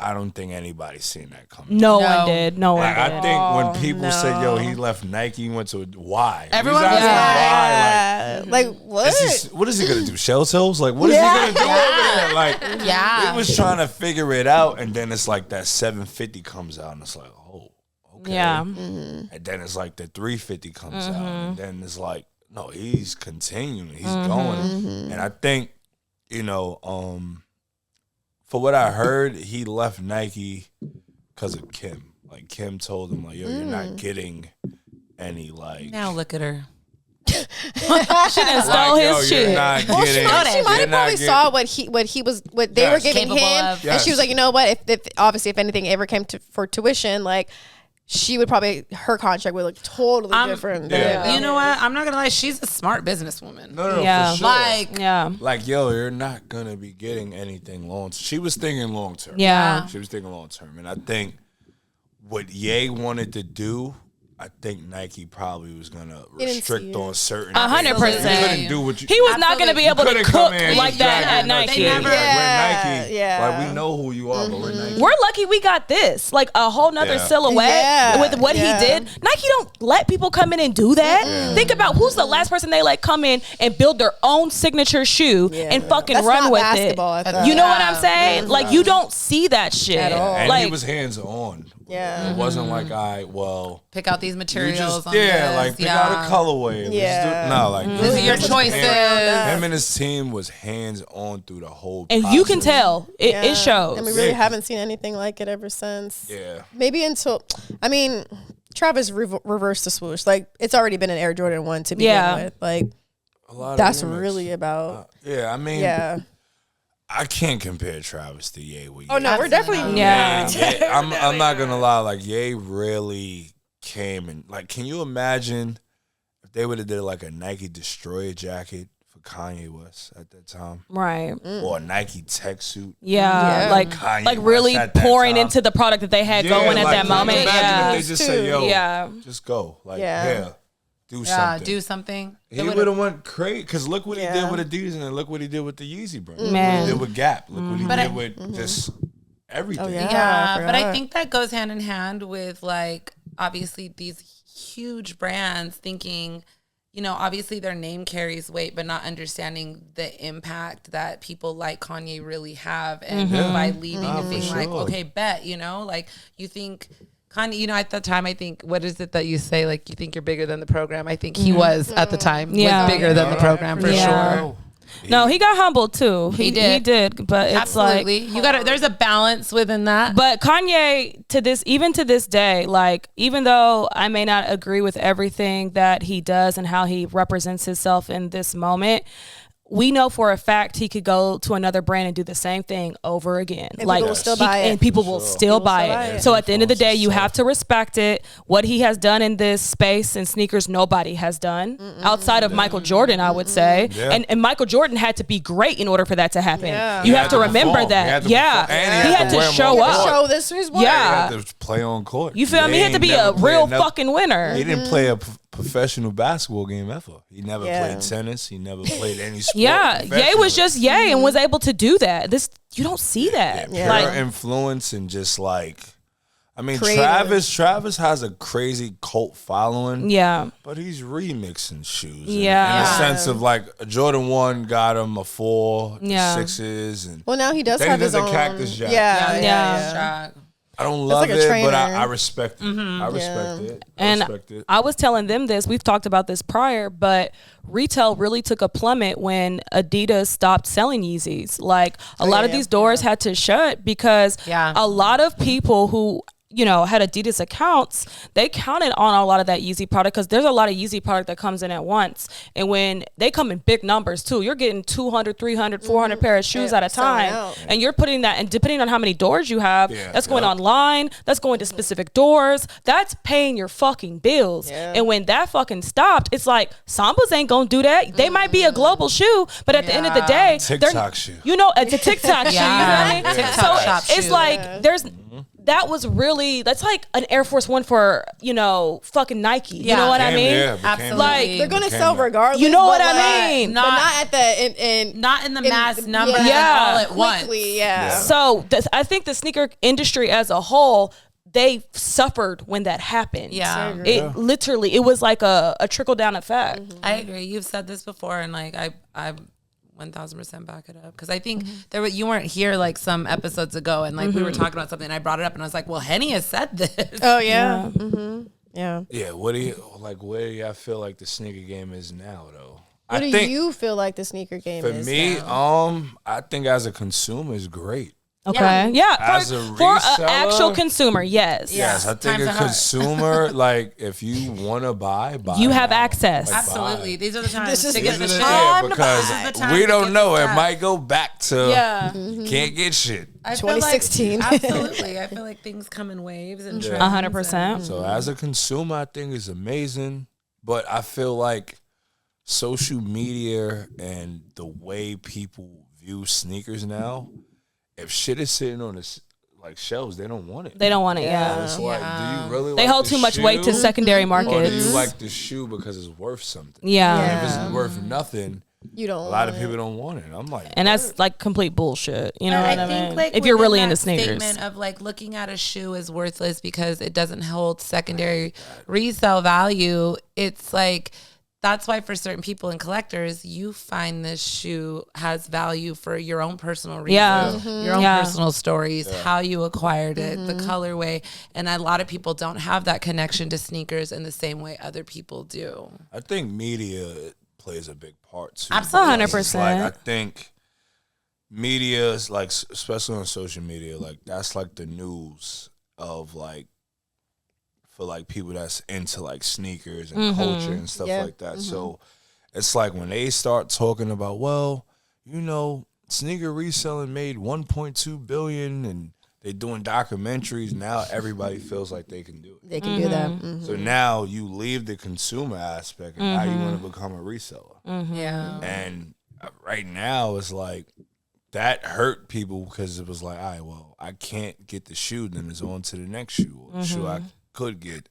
I don't think anybody's seen that coming. No No. one did. No one Like, did. I think when people said, "Yo, no. he left Nike, he went to why?" Everyone He's was asking why. Like what? What is he gonna do? Shell toes? Like, what is he gonna do over there? Like, Yeah. he was trying to figure it out, and then it's like that 750 comes out, and it's like, oh, okay. Yeah. And then it's like the 350 comes out, and then it's like, no, he's continuing, he's going, and I think, for what I heard, he left Nike because of Kim. Like, Kim told him, like, yo, you're not getting any, like, Now look at her. She done stole like, yo, his you're shit. not Well, she getting. might have you're probably not getting- saw what they were Yes. giving Capable him, of. and she Yes. was like, you know what? If obviously if anything ever came for tuition, like she would probably her contract would look totally different. yeah. than- You know what? I'm not gonna lie. She's a smart businesswoman. No, Yeah. for sure. Yeah. Like, yo, you're not gonna be getting anything long. She was thinking long term. Yeah. She was thinking long term, and I think what Ye wanted to do, I think Nike probably was gonna didn't restrict see it. on certain. 100%. things. You couldn't do what you. He was not going to be able to couldn't cook come in like that at Nike. They never- Like, we're Nike. Yeah. Like, we know who you are, but we're Nike. We're lucky we got this, like a whole nother Yeah. silhouette Yeah. with what Yeah. he did. Nike don't let people come in and do that. Think about who's the last person they let come in and build their own signature shoe Yeah. and fucking That's run not with basketball it. at that. You know what Yeah. I'm saying? Like you don't see that shit At all. And Like he was hands on. Yeah. It wasn't like Pick out these you materials. just on like this. pick out a colorway. And Yeah. no, like These are your choices. Him and his team was hands on through the whole. and you can process. tell it shows. and we really Yeah. haven't seen anything like it ever since. Yeah. Maybe until Travis reversed the swoosh. Like it's already been an Air Jordan 1 to begin Yeah. with. Like A lot of that's remix. really about Yeah, I mean, yeah. I can't compare Travis to Ye with Ye. Oh no, we're definitely Yeah. Ye, I'm not gonna lie. Like Ye really came and like, can you imagine if they would have did like a Nike Destroyer jacket for Kanye West at that time, Right. or a Nike tech suit? Yeah. Yeah. Like Kanye like West really at that pouring time. into the product that they had Yeah, going at like, that can you moment. imagine Yeah. if they just say, "Yo, Yeah. just go." Like, Yeah. do Yeah, something. do something. He would have went crazy because look what he Yeah. did with Adidas and then look what he did with the Yeezy brand. Man. Look what he did with Gap. Look what he But did with just everything. Oh, yeah. Yeah, I but I forgot. think that goes hand in hand with like obviously these huge brands thinking, obviously their name carries weight, but not understanding the impact that people like Kanye really have, and by leaving and being like, sure. okay, bet, like you think. Kanye, at that time, I think, what is it that you say? Like, you think you're bigger than the program? I think he was at the time, Yeah. was bigger than the program for Yeah. sure. No, he got humbled too. He did. He did, but it's Absolutely. like There's a balance within that. But Kanye, even to this day, like even though I may not agree with everything that he does and how he represents himself in this moment, we know for a fact he could go to another brand and do the same thing over again. And like people will still buy it. and people will still buy it. So at the end of the day, you have to respect it. What he has done in this space and sneakers, nobody has done outside of Michael Jordan, I would say. Yeah. And Michael Jordan had to be great in order for that to happen. Yeah. You He have had to to remember perform. that. He had to Yeah, perform. And he had to wear more show clothes. up. show this is what. Yeah. He had to play on court. You feel me? He had to be a real fucking winner. He didn't play a professional basketball game ever. He never Yeah. played tennis. He never played any sport. Yeah, Ye was just Ye and was able to do that. You don't see that. pure Like, influence and just like, I mean, Creative. Travis has a crazy cult following. yeah, But he's remixing shoes. Yeah. In the sense of like a Jordan 1 got him a 4, Yeah. the 6s. And Well, now he does Then he have does his the own. cactus jacket. Yeah, Yeah. yeah. I don't love like a it, but trainer. I respect it. I respect it. And respect it. I was telling them this. We've talked about this prior, but retail really took a plummet when Adidas stopped selling Yeezys. Like a lot of these doors had to shut because a lot of people who had Adidas accounts, they counted on a lot of that Yeezy product because there's a lot of Yeezy product that comes in at once. And when they come in big numbers too, you're getting 200, 300, 400 pair of shoes at a time. And you're putting that, and depending on how many doors you have, that's going online, that's going to specific doors, that's paying your fucking bills. And when that fucking stopped, it's like, Sambas ain't gonna do that. They might be a global shoe, but at the end of the day, TikTok shoe. It's a TikTok shoe. You know what I mean? TikTok shop it's shoe. like, that's like an Air Force One for, fucking Nike. You know what I mean? Absolutely. Like, They're gonna sell regardless. You know what but I mean? But not at the not in the mass number all at once. quickly, So I think the sneaker industry as a whole, they suffered when that happened. Yeah. It literally, it was like a trickle down effect. I agree. You've said this before, and like I 1000% back it up because I think you weren't here like some episodes ago, and like we were talking about something, and I brought it up, and I was like, "Well, Henny has said this." Oh yeah, yeah. Yeah. What do y'all feel like the sneaker game is now, though? What do you feel like the sneaker game For is me, now? I think as a consumer, it's great. Okay. Yeah. As a For an reseller, actual consumer, yes. Yes, I think a consumer, like, if you want to buy, You have now. access. Like, Absolutely. buy. These are the times to get the This is shit. it, because This is the time we to don't get know. the It stuff. might go back to can't get shit. I feel like- 2016. absolutely. I feel like things come in waves and trends. 100%. So as a consumer, I think it's amazing, but I feel like social media and the way people view sneakers now, if shit is sitting on the shelves, they don't want it. They don't want it, It's like, do you really They like hold the too much weight to shoe, secondary or do markets. you like the shoe because it's worth something? Yeah. And if it's worth nothing, You don't. a lot of people don't want it. I'm like, And that's like complete bullshit. You know what I mean? Like if you're within really that into sneakers. statement of like looking at a shoe as worthless because it doesn't hold secondary resale value, it's like that's why for certain people and collectors, you find this shoe has value for your own personal reasons, your own personal stories, how you acquired it, the colorway. And a lot of people don't have that connection to sneakers in the same way other people do. I think media plays a big part too. Absolutely. 100%. Like, I think media is like, especially on social media, like that's like the news of like, for like people that's into like sneakers and culture and stuff like that. So it's like when they start talking about, well, sneaker reselling made 1.2 billion and they're doing documentaries, now everybody feels like they can do it. They can do that. So now you leave the consumer aspect and now you want to become a reseller. Yeah. And right now it's like that hurt people because it was like, all right, well, I can't get the shoe, then it's on to the next shoe, or the shoe I could get.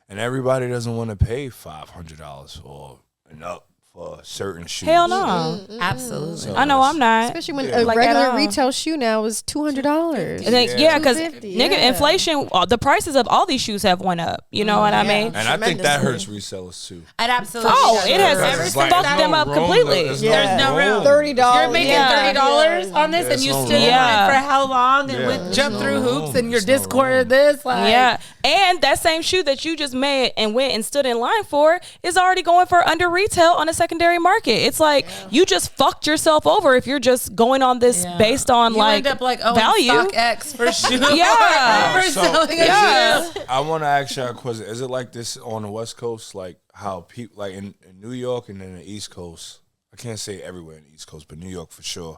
And everybody doesn't want to pay $500 or enough for certain shoes. Hell no. Absolutely. So I know I'm not. Especially when Yeah. a Like regular at all. retail shoe now is $200. And then, yeah, because $250, nigga, inflation, the prices of all these shoes have went up. You know what I mean? And I think that hurts resellers too. It absolutely Oh, does. it has Because it's like, fucked there's them no up room, completely. there's There's no room. $30. You're making Yeah. $30 on this, and There's you no stood in room. Yeah. line for how long and Yeah. went jump There's through no hoops room. and your There's no Discord room. of this. Like, Yeah. And that same shoe that you just made and went and stood in line for is already going for under retail on a secondary market. It's like you just fucked yourself over if you're just going on this based on you like end up like value. StockX for shoes. Yeah. For So, selling a Yeah. shoe. I want to ask you a question. Is it like this on the West Coast, like how people, like in New York and then the East Coast? I can't say everywhere in the East Coast, but New York for sure.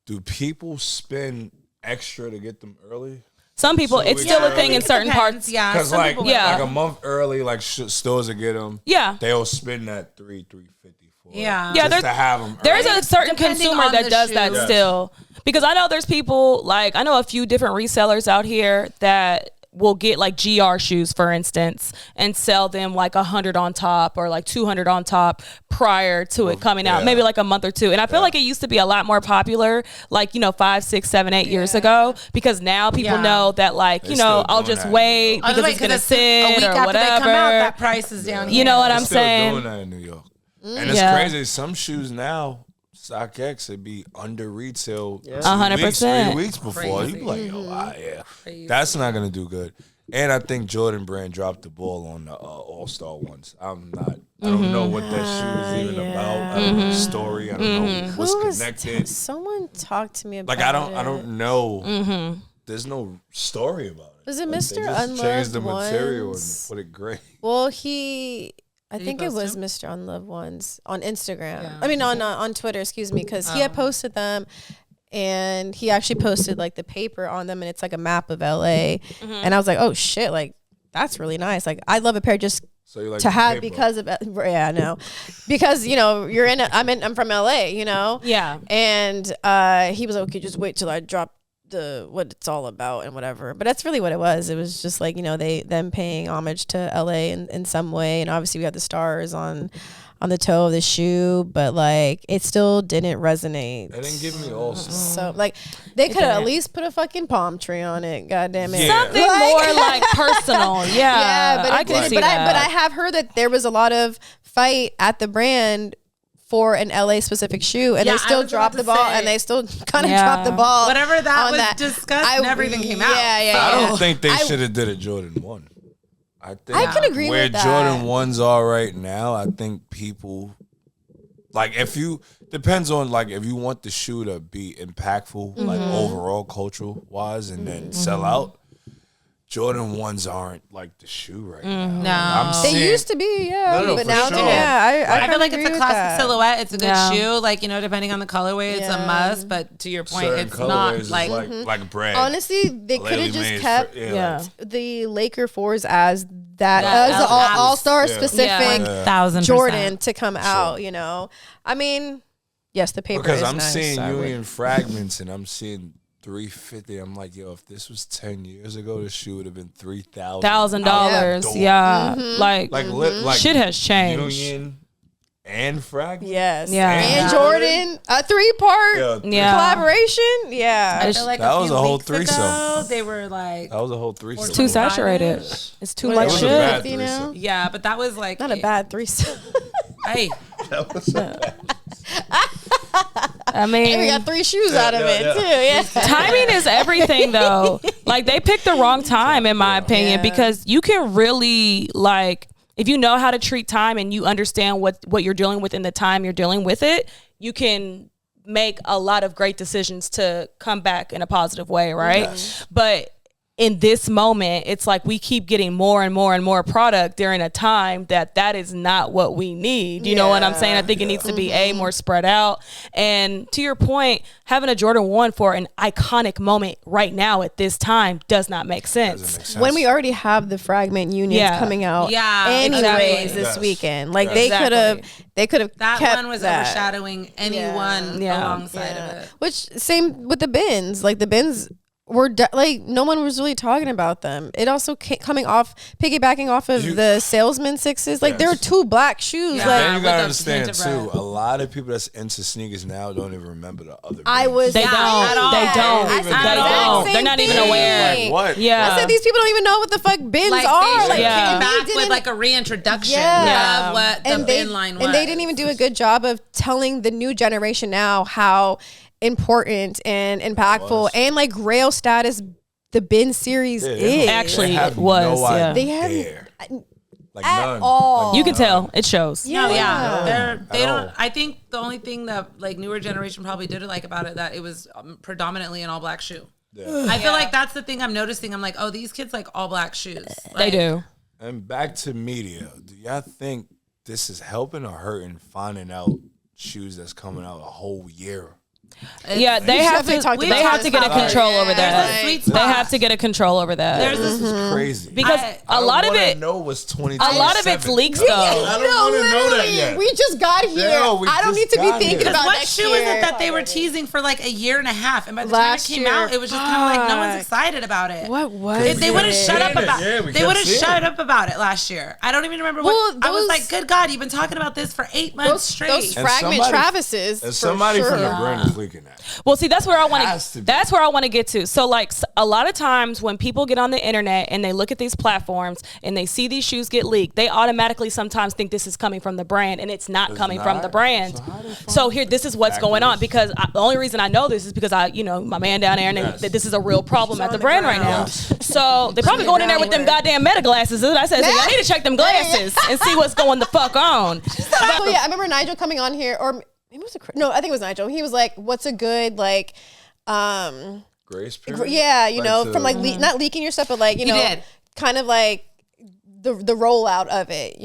Do people spend extra to get them early? Some people, So it's we still a can- thing in certain parts. Yeah. Because some like, people Yeah. like a month early, like stores will get them. Yeah. They'll spend that $350 for it. Yeah. Yeah, Just there's- to have them. There's early. a certain Depending consumer on that the does shoe. that Yes. still. Because I know there's people, like, I know a few different resellers out here that will get like GR shoes, for instance, and sell them like 100 on top or like 200 on top prior to it coming out, yeah. maybe like a month or two. And I feel like it used to be a lot more popular, like, 5, 6, 7, 8 years ago, because now people Yeah. know that, like, They still I'll doing just that, wait I was because like, it's going to 'cause a sit week or after whatever. they come out, that price is down here. You know what They're I'm still saying? doing that in New York. And it's Yeah. crazy. Some shoes now StockX, it'd be under retail 100%. 3 weeks before. Crazy. You'd be like, oh, yeah. Crazy. That's not going to do good. And I think Jordan Brand dropped the ball on the All-Star ones. I don't know what that shoe is even about. I don't know the story. I don't know what's connected. Someone talked to me about Like, I don't know. There's no story about it. Was it Like, Mr. They just Unloved changed the material Ones? and put it gray. Well, I think it post was them? Mr. Unloved Ones on Instagram. Yeah. I mean, on Twitter, excuse me, because he had posted them. And he actually posted like the paper on them, and it's like a map of LA. And I was like, oh shit, like that's really nice. Like I love a pair just So you like to the have paper. because of no, because you're I'm from LA, Yeah. And he was like, okay, just wait till I drop what it's all about and whatever. But that's really what it was. It was just like them paying homage to LA in some way, and obviously we got the stars on the toe of the shoe, but like it still didn't resonate. They didn't give me all. So like they could have at least put a fucking palm tree on it. God damn it. Yeah. Something more like personal. Yeah. But I can see that. But I have heard that there was a lot of fight at the brand for an LA specific shoe, and Yeah, they I still was dropped about the to ball, say. and they still kind of Yeah. dropped the ball. Whatever that on was that. discussed never even came out. Yeah. I don't think they should have did a Jordan 1. I think I can agree where with that. Jordan 1s are right now, I think people like depends on like if you want the shoe to be impactful like overall cultural wise and then sell out. Jordan 1s aren't like the shoe right now. No. I'm They seeing- used to be, No, but for now, sure. I feel like agree it's a with classic that. silhouette. It's a good Yeah. shoe. Like, depending on the colorway, it's a Yeah. must. But to your point, certain it's colorways not is like, like bread. Honestly, they could Lately have just made kept for- Yeah. the Laker 4s as that That as the L- all-star Yeah. specific 1,000%. Jordan to come out, I mean, yes, the paper Because is I'm nice, seeing I would- Union fragments and I'm seeing 350. I'm like, yo, if this was 10 years ago, this shoe would have been $3,000. $1,000. Outdoor. Yeah. Mm-hmm. Like Shit has changed. Union and fragments. Yes. Yeah. And Yeah. Jordan, a 3-part Yeah. collaboration. Yeah. I feel like That a was few a whole weeks threesome. ago, they were like, That was a whole threesome. It's too saturated. It's too much was a shit. bad You know? yeah, but that was like, Not a bad threesome. hey, I And we mean, got 3 shoes out of it, too. Yeah. timing is everything though. Like they picked the wrong time in my opinion, Yeah. because you can really like, if you know how to treat time and you understand what you're dealing with in the time you're dealing with it, you can make a lot of great decisions to come back in a positive way, right? Yes. But in this moment, it's like we keep getting more and more and more product during a time that is not what we need. You know what I'm saying? I think it needs to be more spread out. And to your point, having a Jordan 1 for an iconic moment right now at this time does not make sense. Doesn't make sense. When we already have the fragment unions Yeah. coming out Yeah, anyways exactly. this Yes. weekend. Like Exactly. they could have that kept one was that. overshadowing anyone Yeah. alongside of it. Which same with the bins. Like the bins were like no one was really talking about them. It also piggybacking off of the salesman 6s. Like there are 2 black shoes. Yeah. Like And you with gotta the understand hint of too, red. a lot of people that's into sneakers now don't even remember the other I brands. was They Yeah, don't. at all. They don't. I said They the exact don't. same They're not even thing. aware. Like what? Yeah. I said these people don't even know what the fuck bins Like are. they Like Yeah. came back they with didn't- like a reintroduction Yeah. of what the bin line was. And they didn't even do a good job of telling the new generation now how important and impactful and like grail status the bin series is. Actually, They have it was, no yeah. They have- idea. Like at none. all. Like You can none. tell it shows. No, Yeah. yeah, they At don't. all. I think the only thing that like newer generation probably did like about it that it was predominantly an all black shoe. Yeah. I feel like that's the thing I'm noticing. I'm like, oh, these kids like all black shoes. They Like, do. And back to media. Do y'all think this is helping or hurting finding out shoes that's coming out a whole year? Yeah, they have definitely to. talked They about have this to get a topic. control over There's a that. sweet They spot. have to get a control over that. There's This this. is crazy. Because I a lot of it, know what's 20. a lot of it's leaks though. I don't want to know that yet. We just got here. No, we I don't just need to be got thinking here. about What next shoe year. is it that they were teasing for like a year and a half, and by the Last time it came year. out, it was just kind of like no one's Fuck. excited about it. What was They would have it? shut up about. Yeah, we They kept would have seeing shut it. up about it last year. I don't even remember Well, what. I was those- like, good God, you've been talking about this for 8 months straight. Those And fragment somebody- Travises. And for somebody sure. from the brand is leaking that. Well, see, that's where I want Has to to. be. That's where I want to get to. So, like, a lot of times when people get on the internet and they look at these platforms and they see these shoes get leaked, they automatically sometimes think this is coming from the brand, and it's not coming from the brand. So here, this is what's going on, because the only reason I know this is because my man down there, and this is a real problem at the brand right now. So they're probably going in there with them goddamn meta glasses. And I said, I need to check them glasses and see what's going the fuck on. Oh yeah, I remember Nigel coming on here, or maybe it was I think it was Nigel. He was like, "What's a good like, grace period?" Yeah, from like not leaking your stuff, but like kind of like the rollout of it.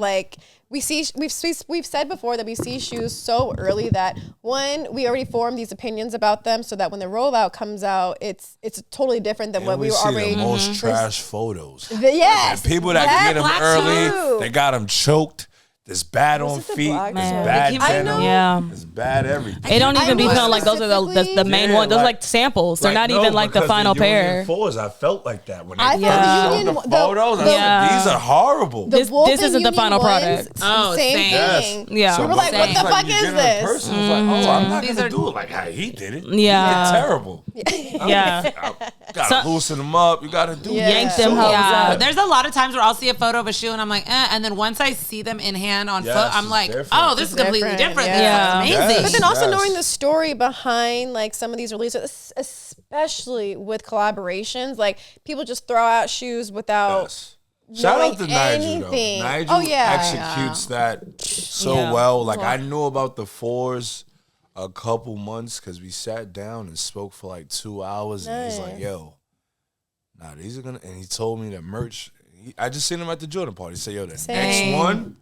Like we've said before that we see shoes so early that we already formed these opinions about them, so that when the rollout comes out, it's totally different than what we were already. The most trash photos. Yes, and people that can get them early, they got them choked. It's bad on feet. It's bad denim. Yeah. It's bad everything. It don't even be feeling like those are the main ones. Those are like samples. They're not even like the final pair. I felt like that when I they thought showed the photos. I said, these are horrible. This isn't the final product. Oh, same thing. Yeah. So we were like, what the fuck is this? Person was like, I'm not going to do it like how he did it. Yeah. It's terrible. Yeah. You got to loosen them up. You got to do yank them hoes up. There's a lot of times where I'll see a photo of a shoe and I'm like, and then once I see them in hand on foot, I'm like, oh, this is completely different. Yeah. This is amazing. But then also knowing the story behind like some of these releases, especially with collaborations, like people just throw out shoes without Shout out to anything. Nigel, though. Nigel executes that so well. Like I knew about the 4s a couple months because we sat down and spoke for like 2 hours, and he's like, "Yo, these are gonna." And he told me that merch. I just seen him at the Jordan party. He said, "Yo, the next one."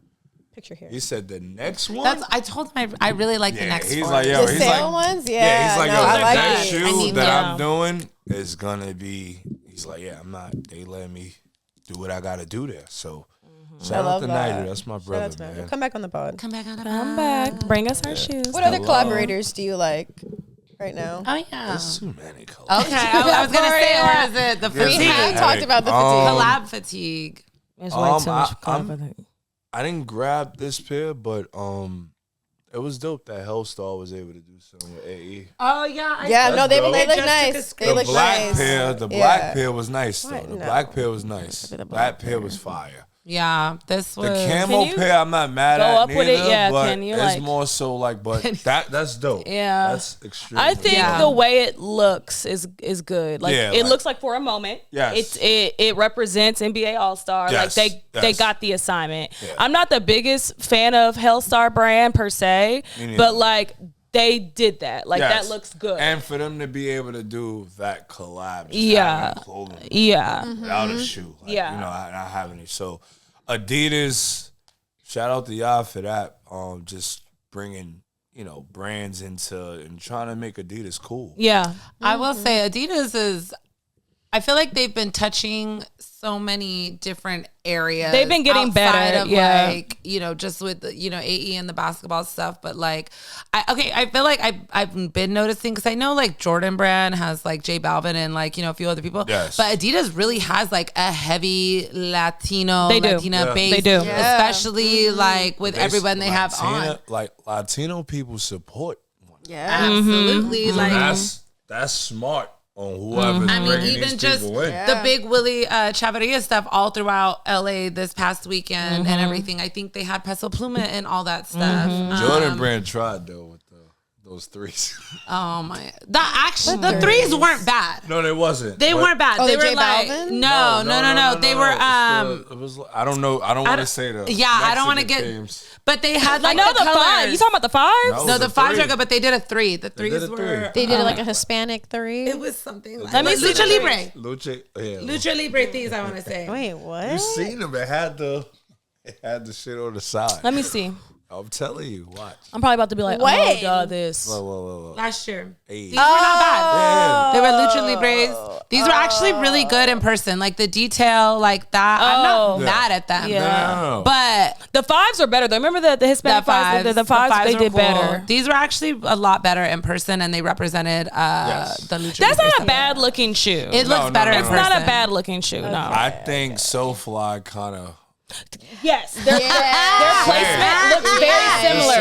Picture here. He said the next one. I told him I really like the next he's one. like, yo, the he's sale like, ones, yeah. He's like, no, yo, I the like next it. shoe that I'm doing is gonna be. He's like, yeah, I'm not. They let me do what I gotta do there. So shout out to Nigel. That's my brother, man. Come back on the pod. Come back. Bring us our shoes. What other collaborators do you like right now? Oh yeah. There's too many colors. Okay, I was gonna say, or is it the fatigue? We have talked about the fatigue. Collab fatigue. It's way too much collab. I didn't grab this pair, but it was dope that Hellstar was able to do something with AE. Oh yeah, they look nice. They look nice. The black pair was nice though. The black pair was nice. That pair was fire. Yeah, this was the camo pair. I'm not mad at. Go up with it, yeah. But Can you it's more so like, but that's dope. Yeah, that's extreme. I think the way it looks is good. Like it looks like for a moment. Yes, it represents NBA All Star. Yes. Like they got the assignment. Yeah. I'm not the biggest fan of Hellstar brand per se, but like they did that. Like that looks good. And for them to be able to do that collab, without a shoe, like, not having it. So Adidas, shout out to y'all for that. Just bringing brands into and trying to make Adidas cool. Yeah, I will say Adidas is. I feel like they've been touching so many different areas. They've been getting better, like, just with AE and the basketball stuff. But like, I feel like I've been noticing because I know like Jordan Brand has like J Balvin and like a few other people. Yes. But Adidas really has like a heavy Latina base. They do, especially like with everyone they have on. Like Latino people support. Absolutely. Like that's smart. On whoever. I mean, even just the big Willie Chavarria stuff all throughout LA this past weekend and everything. I think they had Peso Pluma and all that stuff. Jordan Brand tried though with those threes. Oh my! The threes weren't bad. No, they wasn't. They weren't bad. They were J like Balvin? No. They were It was. I don't know. I don't want to say the. Yeah, I don't want to get. Teams. But they had like I know the colors. 5. You talking about the 5s? No, the 5s are good, but they did a 3. The 3s were. They did like a Hispanic 3. It was something. Let me see Lucha Libre. Lucha Libre 3s. I want to say. Wait, what? You seen them? It had the shit on the side. Let me see. I'm telling you, watch. I'm probably about to be like, Wait. oh god, this. Whoa. Last year. Hey. These were not bad. Yeah. They were Lucha Libres. These were actually really good in person. Like the detail, like that. I'm not mad at them. Yeah. No. But the 5s are better though. Remember the Hispanic 5s? The 5s they did better. These were actually a lot better in person, and they represented the Lucha That's Libre not stuff. a bad looking shoe. It looks better in It's person. not a bad looking shoe. No. I think SoFly kind of Yes, their placement looks very similar.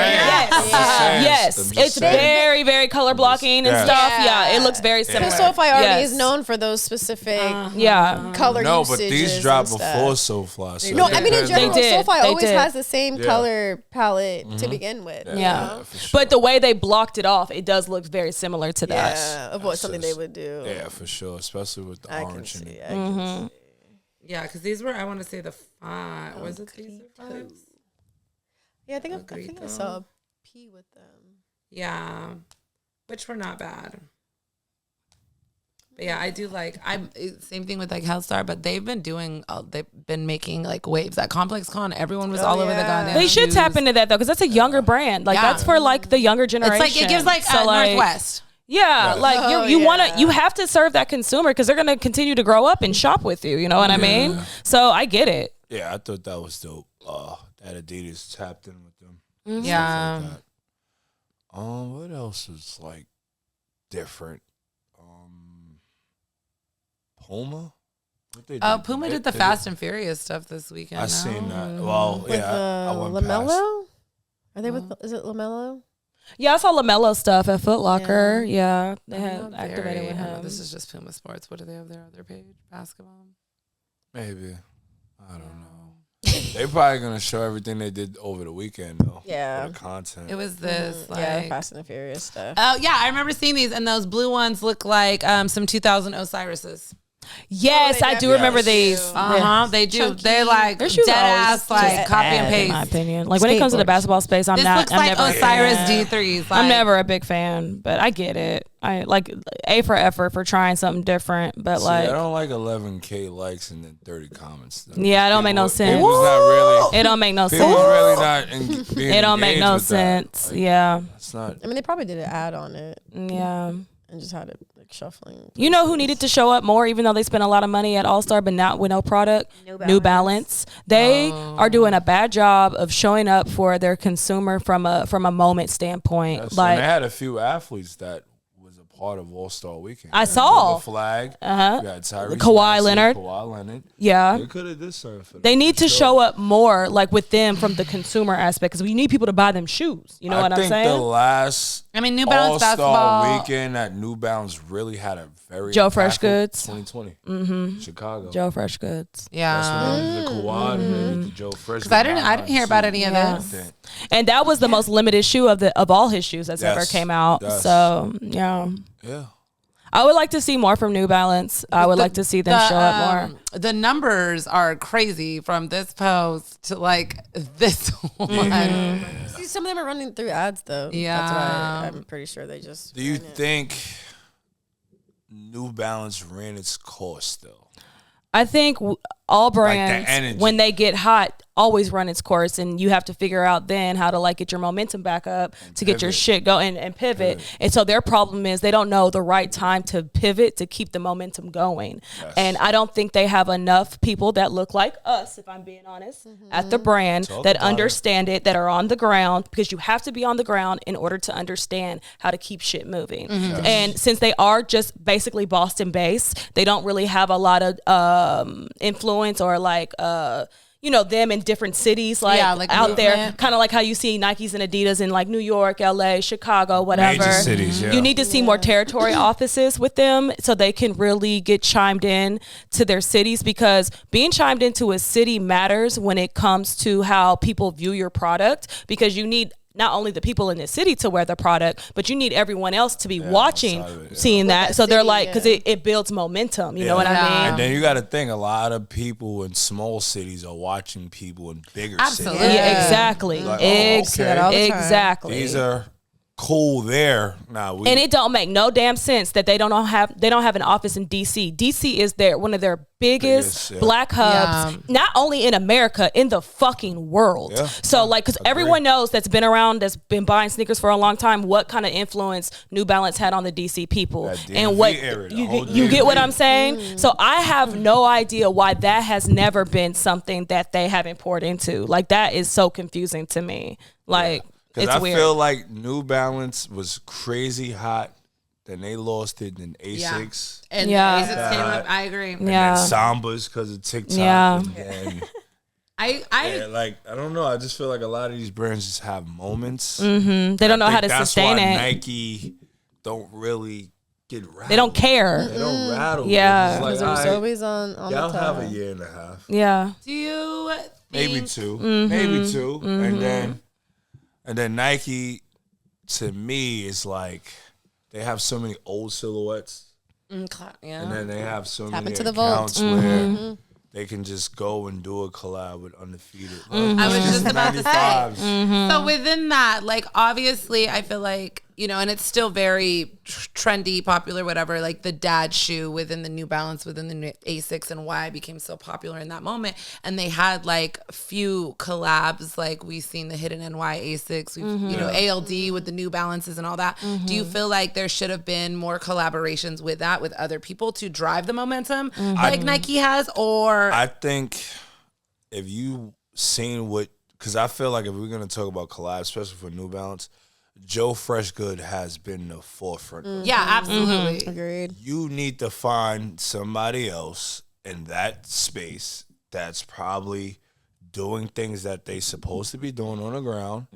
Yes, it's very, very color blocking and stuff. Yeah, it looks very similar. SoFi already is known for those specific color No, usages. but these dropped before SoFi. So no, I mean in general, SoFi always did. has the same color palette to begin with. Yeah, for sure. But the way they blocked it off, it does look very similar to that. Yeah, of what something they would do. Yeah, for sure, especially with the orange in it. I can see. Yeah, because these were, I want to say the font. Was it these fonts? Yeah, I think I saw a P with them. Yeah, which were not bad. But yeah, I do like, same thing with like Hellstar, but they've been making like waves at Complex Con. Everyone was all over the goddamn They should tap into that though, because that's a younger brand. Like that's for like the younger generation. It's like, it gives like Northwest. Yeah, like you have to serve that consumer because they're gonna continue to grow up and shop with you. You know what I mean? So I get it. Yeah, I thought that was dope. That Adidas tapped in with them. Mm-hmm. Yeah. Like what else is like different? Puma. Puma did the Fast and Furious stuff this weekend. I seen that. Well, I went LaMelo. Are they with? Is it LaMelo? Yeah, I saw LaMelo stuff at Foot Locker. Yeah, they had activated with him. This is just Puma Sports. What do they have there on their page? Basketball? Maybe. I don't know. They probably gonna show everything they did over the weekend though. Yeah. For the content. It was this like Fast and Furious stuff. Oh yeah, I remember seeing these, and those blue ones look like some 2000 Osiris's. Yes, I do remember these. They do. Chunky. They're like Their shoes dead are always ass, like just copy and bad, paste. in my opinion. Like when it comes to the basketball space, I'm This not. looks I'm like never Osiris D3s. Like, I'm never a big fan, but I get it. I like A for effort for trying something different, but See, like I don't like 11K likes and then 30 comments. Though. Yeah, it don't make no sense. People's not really. It don't make no sense. People's really not. It don't make no sense. Like, yeah, it's not. I mean, they probably did an ad on it. Yeah. And just had it like shuffling. You know who needed to show up more, even though they spent a lot of money at All Star, but not with no product? New Balance. They are doing a bad job of showing up for their consumer from a moment standpoint. Yes, like and they had a few athletes that was a part of All Star Weekend. I saw the flag. You got Tyrese Kawhi Leonard. Kawhi Leonard. Yeah. They could have did something for them. They need to show up more, like with them from the consumer aspect, because we need people to buy them shoes. You know what I'm saying? I think the last New Balance All-Star basketball weekend that New Balance really had a very Joe Fresh impactful Goods. 2020, Chicago. Joe Fresh Goods. That's when they did the Kawhi and they did the Joe Fresh. Because I didn't hear about any of this. And that was the most limited shoe of all his shoes that's ever came out. Yes. So yeah. I would like to see more from New Balance. I would like to see them show up more. The numbers are crazy from this post to like this one. See, some of them are running through ads though. Yeah. That's why I'm pretty sure they just. Do you think New Balance ran its course though? I think all brands, energy. when they get hot, always run its course, and you have to figure out then how to like get your momentum back up to get your shit going and pivot. And so their problem is they don't know the right time to pivot to keep the momentum going. Yes. And I don't think they have enough people that look like us, if I'm being honest, at the brand that understand it, that are on the ground, because you have to be on the ground in order to understand how to keep shit moving. Yes. And since they are just basically Boston based, they don't really have a lot of influence or like them in different cities, like out there, kind of like how you see Nikes and Adidas in like New York, LA, Chicago, whatever. Major cities, yeah. You need to see more territory offices with them so they can really get chimed in to their cities, because being chimed into a city matters when it comes to how people view your product, because you need not only the people in the city to wear the product, but you need everyone else to be watching, seeing that. So they're like, because it builds momentum. You know what I mean? And then you got to think, a lot of people in small cities are watching people in bigger cities. Yeah, exactly. Like, Exactly. These are cool there. And it don't make no damn sense that they don't have an office in DC. DC is one of their biggest black hubs, not only in America, in the fucking world. Yeah. So like, because everyone knows that's been around, that's been buying sneakers for a long time, what kind of influence New Balance had on the DC people, and what you get what I'm saying. So I have no idea why that has never been something that they haven't poured into. Like, that is so confusing to me. Like. Because I feel like New Balance was crazy hot. Then they lost it. Then Asics. And Asics came up. I agree. And then Sambas because of TikTok. Yeah. And then Yeah, like I don't know. I just feel like a lot of these brands just have moments. They don't know how to that's sustain why it. Nike don't really get rattled. They don't care. They don't rattle. Yeah. It's Because like, there's always on y'all the have a top. year and a half. Yeah. Do you Maybe think, two. Maybe two. And then Nike, to me, is like they have so many old silhouettes. yeah. And then they have so Tap many into the vault. accounts where they can just go and do a collab with Undefeated. I was just about to say. 95s. So within that, like obviously, I feel like and it's still very trendy, popular, whatever. Like the dad shoe within the New Balance, within the new Asics, and why it became so popular in that moment. And they had like a few collabs, like we've seen the Hidden NY Asics, we've ALD with the New Balances and all that. Do you feel like there should have been more collaborations with that, with other people to drive the momentum, like Nike has, or I think if you seen because I feel like if we're gonna talk about collabs, especially for New Balance, Joe Freshgood has been the forefront. yeah, absolutely. Agreed. You need to find somebody else in that space that's probably doing things that they supposed to be doing on the ground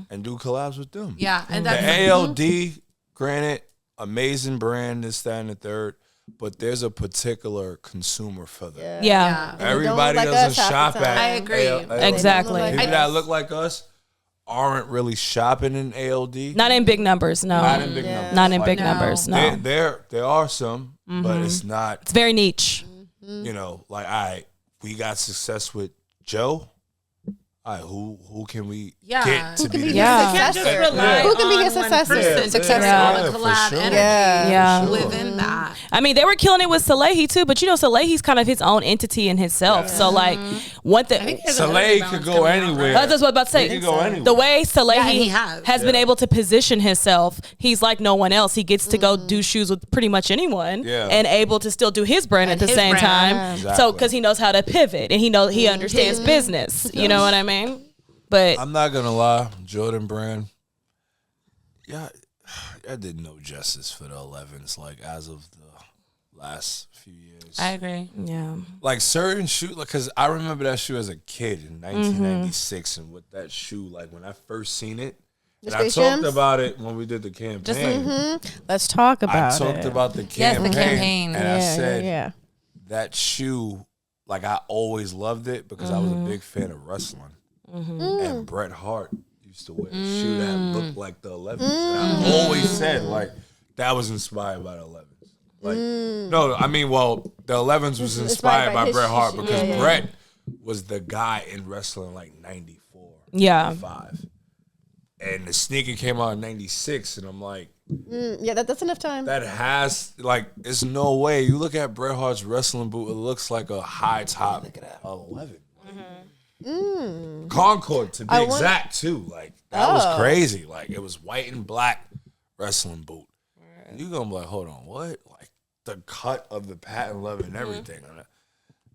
and do collabs with them. Yeah, and The that's ALD, granted, amazing brand, this, that, and the third, but there's a particular consumer for them. Yeah. Everybody like doesn't us half shop the time. at I agree. ALD. Exactly. People that look like us aren't really shopping in ALD. Not in big numbers, no. Not in big numbers. Not in big No. numbers, no. There are some, but it's not, It's very niche. like, we got success with Joe. All right, who can we Yeah. get to Who can be be the Yeah. You can't just Yeah. rely Who can be on his one successor? person to carry Yeah. all the Yeah, for collab sure. energy Yeah. within that. I mean, they were killing it with Salehi too, but Salehi's kind of his own entity in himself. So like, one thing. Soleil could go anywhere. That's what I was about to say. He could go anywhere. The way Salehi Yeah, he has. been able to position himself, he's like no one else. He gets to go do shoes with pretty much anyone, Yeah. and able to still do his brand And at the his same brand. time. Exactly. So because he knows how to pivot and he understands business. You know what I mean? But I'm not gonna lie, Jordan Brand. Yeah, I did no justice for the 11s. Like as of the last few years, I agree. yeah, like certain shoe, because I remember that shoe as a kid in 1996, and with that shoe, like when I first seen it, and I Space talked Jams? about it when we did the campaign. Let's talk I about talked it. about the Yes, campaign, the campaign. and I said yeah. that shoe, like I always loved it because I was a big fan of wrestling. And Bret Hart used to wear a shoe that looked like the 11s. And I always said, like, that was inspired by the 11s. Like, no, I mean, well, the 11s was inspired by his Bret Hart shoe. because Yeah. Bret was the guy in wrestling like 94, Yeah. 95. And the sneaker came out in 96, and I'm like, Yeah, that's enough time. that has, like, there's no way. You look at Bret Hart's wrestling boot, it looks like a high top 11. Concord, to be exact, too. Like, that was crazy. Like, it was white and black wrestling boot. And you gonna be like, hold on, what? Like, the cut of the patent leather and everything. And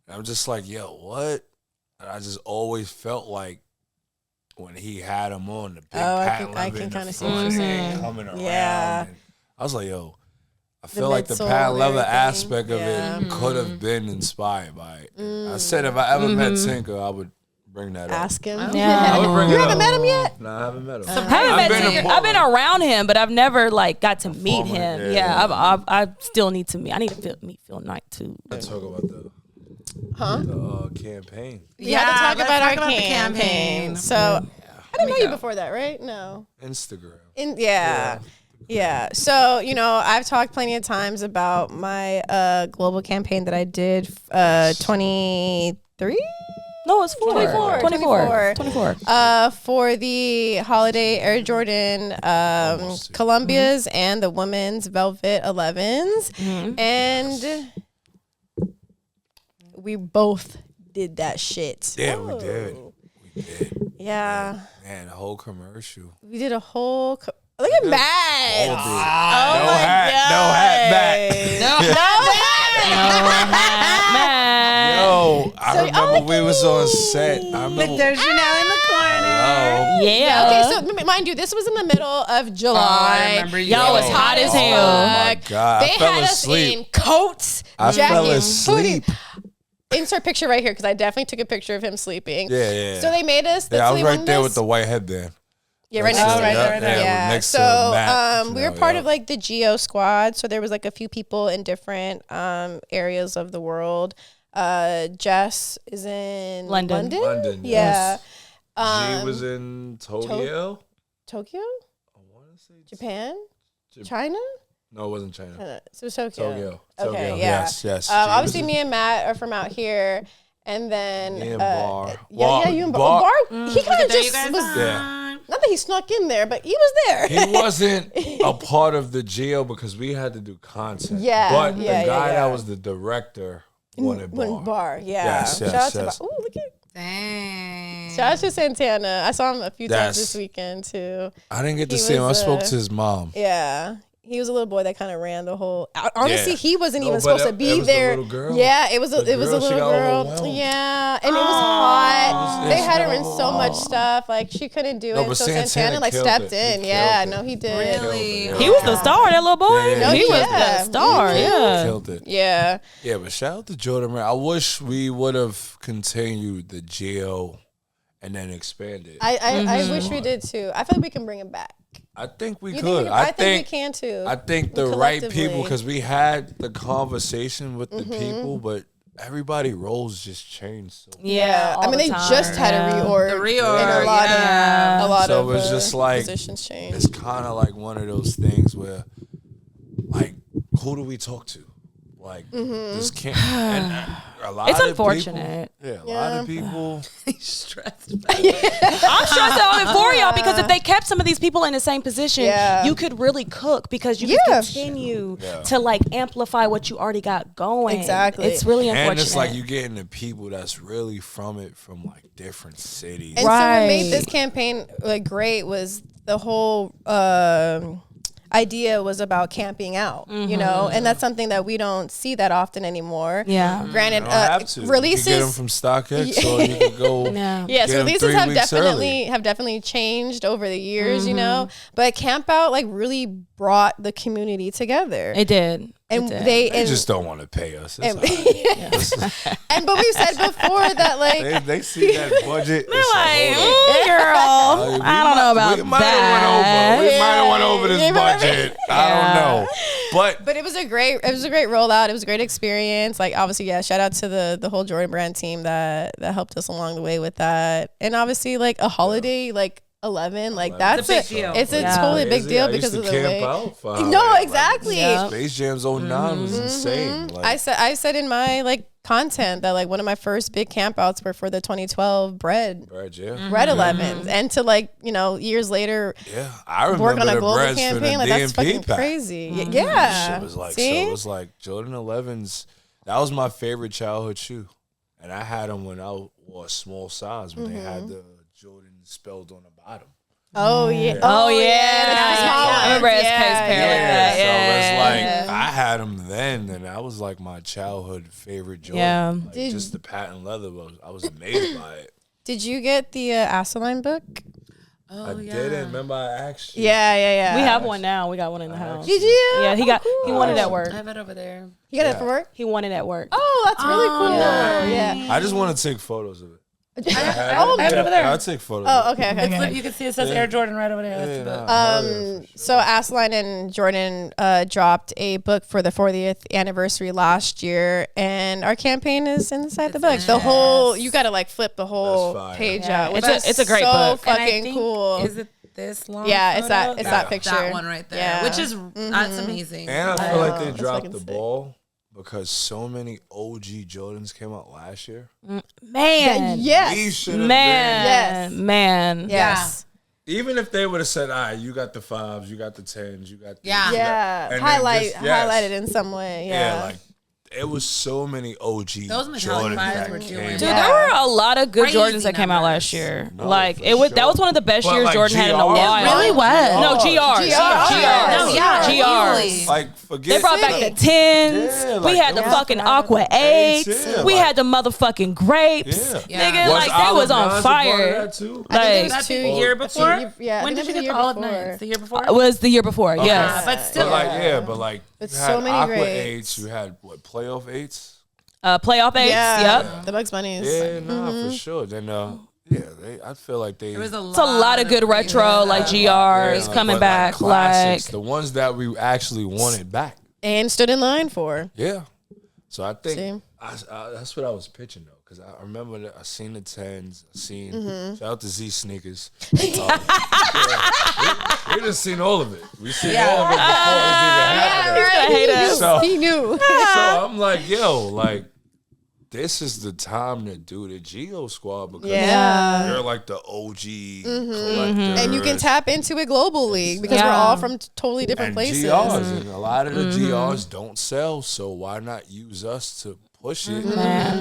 I'm just like, yo, what? And I just always felt like when he had him on, the big patent I leather can in the kinda see front what you're and saying. coming around. Yeah. And I was like, yo, I feel like the midsole patent and leather everything. aspect of Yeah. it could have been inspired by it. I said if I ever met Tinker, I would bring that Ask him. Yeah. up. I would bring You it haven't up. met him yet? No, I haven't met him. haven't met been to Tinker. I've been Portland. around him, but I've never like got to meet former- him. yeah. Yeah, I still need to meet. I need to meet Phil Knight too. Let's talk about the campaign. We have to talk let's about talk our about the campaign. So I didn't know you before that, right? No. Instagram. Yeah. So, I've talked plenty of times about my global campaign that I did 23? No, it's 24. For the holiday Air Jordan Columbias and the women's Velvet 11s. And we both did that shit. Yeah, we did. Yeah. Man, the whole commercial. We did a whole... Look at Matt. All did. Oh No my hat. God. No hat back. Yo, I remember we was on set. I remember. There's Janelle in the corner. Yeah. Okay, so mind you, this was in the middle of July. I remember you. Y'all was hot as hell. Oh my God, They I fell had us asleep. in coats, I jackets, fell asleep. hoodies. insert picture right here because I definitely took a picture of him sleeping. Yeah. So they made us. Yeah, I was right there with the white headband. Yeah, right next to right there. Yeah. Next to So Matt, we were part of like the Geo squad. So there was like a few people in different areas of the world. Jess is in London. London, Yeah. She was in Tokyo. Tokyo? I want to say Japan? China? No, it wasn't China. So it was Tokyo. Tokyo. Okay, yeah. Yes. Obviously, me and Matt are from out here. And then Me and Bar. You and Bar. He kind of just was. Yeah. Not that he snuck in there, but he was there. He wasn't a part of the Geo because we had to do content. Yeah, But the yeah, guy yeah. that was the director wanted Bar. Yeah. Yes. Shout out to Bar. Ooh, look at. Dang. Shout out to Santana. I saw him a few times Yes. this weekend too. I didn't get to He see him. I was, spoke to his mom. Yeah. He was a little boy that kind of ran the whole. Honestly, Yeah. he wasn't No, even but supposed to it be was the there. little girl. Yeah, it was a The little girl, she got girl. overwhelmed. Yeah, and it was hot. They She had got her in so much stuff. Like she couldn't do No, it. but So Santana Santana like killed stepped it. in. He Yeah, killed no, it. he did. Really? He was the star, that little boy. Yeah, he was yeah. the star. Yeah. Killed it. Yeah. Yeah, but shout out to Jordan Brand. I wish we would have continued the Geo and then expanded. I wish we did too. I feel like we can bring him back. I think we You could. think I think we can too. I think the right Collectively. people, because we had the conversation with the people, but everybody roles just changed. So, Yeah. I mean, they just had a reorg. The reorg, And a lot So of it's just like positions changed. it's kind of like one of those things where, like, who do we talk to? Like, this can't. And a lot It's of unfortunate. People, a lot of people. He's stressed. I'm stressed out it for y'all because if they kept some of these people in the same position, Yeah. you could really cook because you could continue to like amplify what you already got going. Exactly. It's really unfortunate. And it's like you getting the people that's really from like different cities. And so what made this campaign like great was the whole idea was about camping out, you know, and that's something that we don't see that often anymore. Yeah. Granted, You don't have to. releases. You can get them from StockX, or you can go. Yeah. Yeah, so get 'em releases 3 have weeks definitely changed over the years, you know. But Camp Out like really brought the community together. It did. And They just don't want to pay us. It's and, all right. and but we've said before that like They see that budget. They're it's like, hold on. girl, I don't know about We might that. have went over this budget. I don't know. But it was a great rollout. It was a great experience. Like obviously, yeah, shout out to the whole Jordan Brand team that helped us along the way with that. And obviously like a holiday like 11, like that's It's a big deal. It's a totally big deal I because used of to the camp way. out for No, Halloween. exactly. Yeah. Space Jam's 09 was insane. Like, I said in my like content that like one of my first big campouts were for the 2012 bread Bread, yeah. 11s, and to like years later Yeah, I remember work on a the global breads campaign, for like the that's DMP fucking pack. crazy. Shit Yeah, was like, see? so it was like Jordan 11s. That was my favorite childhood shoe. And I had them when I wore a small size when they had the Jordan spelled on the bottom. Oh yeah. Oh, yeah. I I remember SK's pair like that. So Yeah. it's like I had them then, and that was like my childhood favorite Jordan. Yeah. Like, just the patent leather. I was amazed by it. Did you get the Asaline book? Oh, I didn't remember I asked you. Yeah. We have one now. We got one in the house. Did you? Yeah, he wanted it at work. I have it over there. He got it for work. He wanted it at work. Oh, that's really cool. Yeah. I just want to take photos of it. Oh, I have it over there. I'll take photos. Oh, of it. okay. You can see it says Air Jordan right over there. That's the book. Nah, So Asaline and Jordan dropped a book for the 40th anniversary last year, and our campaign is inside the book. The whole you got to like flip the whole That's fire. page Yeah. out. Which It's is a great so book. And I fucking think- cool. Is it this long? Yeah, it's photo? that picture. That one right there. Yeah. Which is that's amazing. And I feel like they That's dropped fucking the sick. ball because so many OG Jordans came out last year. Man. We Yes. should have Man. Yes. Man. Yes. been. Even if they would have said, "All right, you got the 5s, you got the 10s, you got the Yeah. Yeah. And then Highlight just- yes. highlighted in some way. yeah, Yeah. like it was so many OG Those metallic Jordans fives that were came doing- out. Dude, there were a lot of good Crazy Jordans that came out numbers. last year. No, Like for it was that sure. was one of the best But, years like, Jordan had in a GR, while. really was. No, GRs. GRs. No, yeah, GRs. easily. Like forget They brought back the 10s. Yeah, we like, had the them fucking was- Aqua 8s. Yeah, we like- had the motherfucking grapes. Yeah. Yeah. Nigga, like they was on Olive Nines a part of fire. that too? I think it Like was That's the 2 year before? Yeah. When I did think you it was get the Olive Nights? The year before? it was the year before. Yes. But still. But like, but It's you so had many Aqua grades. 8s, you had what, playoff 8s? Playoff apes. Yep. The Bugs Bunnies. Yeah, for sure. Then I feel like There was It's a lot of good retro like GRs coming but, back. classics, Like the ones that we actually wanted back. And stood in line for. Yeah. So I think See? that's what I was pitching though, because I remember that I seen the 10s, I seen shout out to Z Sneakers. We just seen all of it. We seen all of it before it was even happening. he's gonna hate us. So, He knew. so I'm like, yo, like this is the time to do the Geo Squad because they're like the OG collectors. And you can tap into it globally because we're all from totally different and places. GRs, and a lot of the GRs don't sell, so why not use us to push it?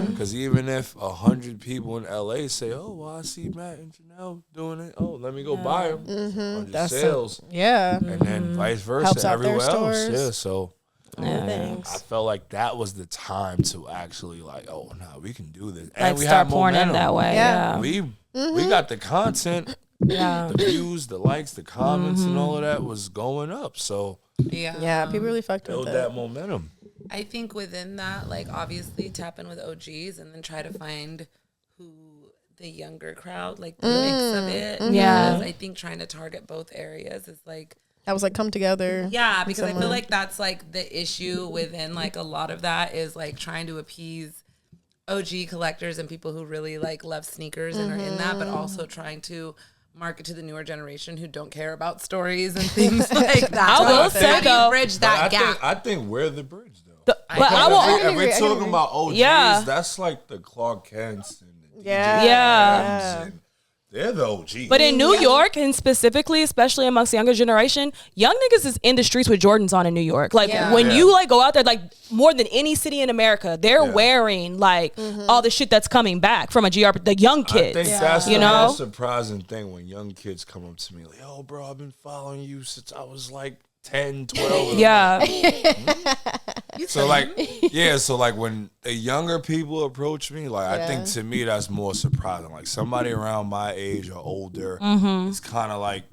Because even if 100 people in LA say, "Oh, well, I see Matt and Janelle doing it. Oh, let me go buy them," That's sales, and then vice versa, Helps out their everywhere else. stores. Yeah, so. Things. I felt like that was the time to actually like, oh no, we can do this, and like we start have pouring in momentum. that way. Yeah. We got the content, Yeah. the views, the likes, the comments, and all of that was going up. So Yeah, people really fucked with build it. that momentum. I think within that, like obviously tap in with OGs and then try to find who the younger crowd, like the mix of it. Yeah. Because I think trying to target both areas is like, That was like come together. yeah, because I feel like that's like the issue within like a lot of that is like trying to appease OG collectors and people who really like love sneakers and are in that, but also trying to market to the newer generation who don't care about stories and things like that. I will So say, how do you though- bridge that gap? I think we're the bridge though. But I will. If we're talking about OGs, Yeah. that's like the Clark Kents and the Yeah. DJ Yeah. Kents, and they're the OGs. But in New York, and specifically, especially amongst the younger generation, young niggas is in the streets with Jordans on in New York. Like when you like go out there, like more than any city in America, they're wearing like all the shit that's coming back from a GR. The young kids, I think that's you the know? most surprising thing when young kids come up to me like, "Yo, bro, I've been following you since I was like 10, 12." And Yeah, So like when the younger people approach me, like I think to me that's more surprising. Like somebody around my age or older, it's kind of like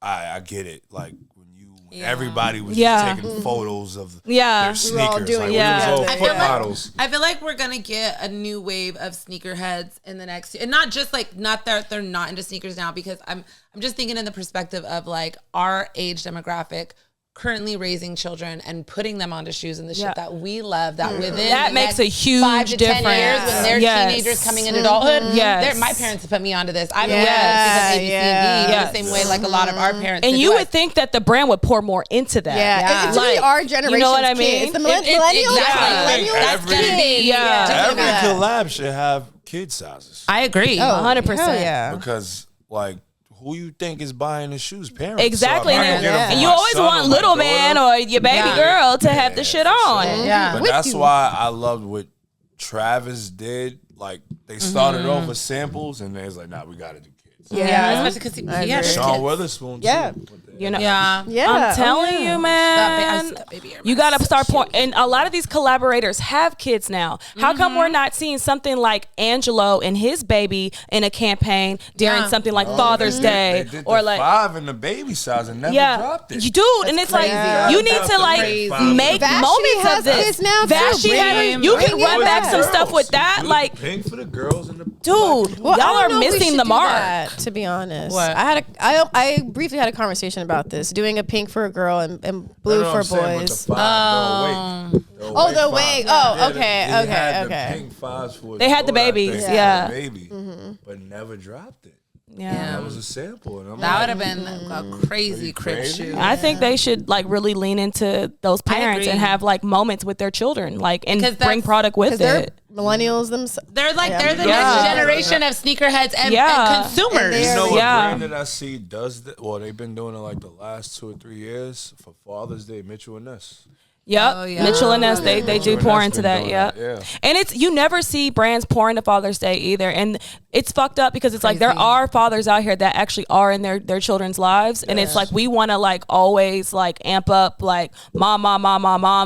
I get it. Like when everybody was just taking photos of their sneakers, We were all doing like it we was all together. foot models. I feel like we're gonna get a new wave of sneakerheads in the next year, and not just like not that they're not into sneakers now, because I'm just thinking in the perspective of like our age demographic currently raising children and putting them onto shoes and the shit that we love, that within that the makes next a huge 5 to 10 difference. years when they're teenagers coming into adulthood. Yes. My parents put me onto this. I've Yes. because ABC and D, Yes. the same way like a lot of our parents. and did you to would us. think that the brand would pour more into that. Yeah. It's really Like, our generation. you know what I mean? It's the Exactly. millennials. That's Every- gonna be Every Yeah. collab should have kid sizes I agree. 100%. Hell yeah. because like. Who you think is buying the shoes? Parents. Exactly, So I'm not and, gonna get them and for you my always son want or my little daughter. man or your baby girl to have the shit on. Yeah. But With that's you. why I loved what Travis did. Like they started off with samples, and they was like, "Nah, we got to do kids." Yeah, especially because he has Sean kids. Witherspoon. Yeah. Too. You know, Yeah. Yeah. I'm telling Oh, yeah. you, man. That baby Air You Max got to is start so pouring. And a lot of these collaborators have kids now. How come we're not seeing something like Angelo and his baby in a campaign during Yeah. something like Father's Day They did or the like 5 in the baby size and never yeah, dropped it. you dude, and it's crazy. like you need to like Crazy. make Vashti moments has of this. kids now, too. Vashti Bring had, him- you can bring run him back back. some stuff with that, Do like. the pink for the girls and the Dude, Well, I y'all are don't know if we missing should the do mark. that, to be honest. What? I briefly had a conversation about this, doing a pink for a girl and blue for boys. Oh, the wig. Oh, okay, They okay, had okay. The pink 5s for his They had the daughter, I babies, think, yeah. the baby, but never dropped it. Yeah. That was a sample, and I'm That would like, have been a crazy crib crazy? shoe. I think they should like really lean into those parents and agree. have like moments with their children, like and Because bring that's- product with Because they're it. millennials themselves. They're like they're the Yeah. next generation of sneakerheads and consumers. And You they're- know what Yeah. brand that I see does that? Well, they've been doing it like the last 2 or 3 years for Father's Day. Mitchell and Ness. Yep, Oh, yeah. Mitchell and Ness, they Mitchell do and pour Ness into been that. doing Yeah, that, yeah. and it's you never see brands pour into Father's Day either, and it's fucked up because it's like there Crazy. are fathers out here that actually are in their children's lives, and it's like we want to like always like amp up like mom,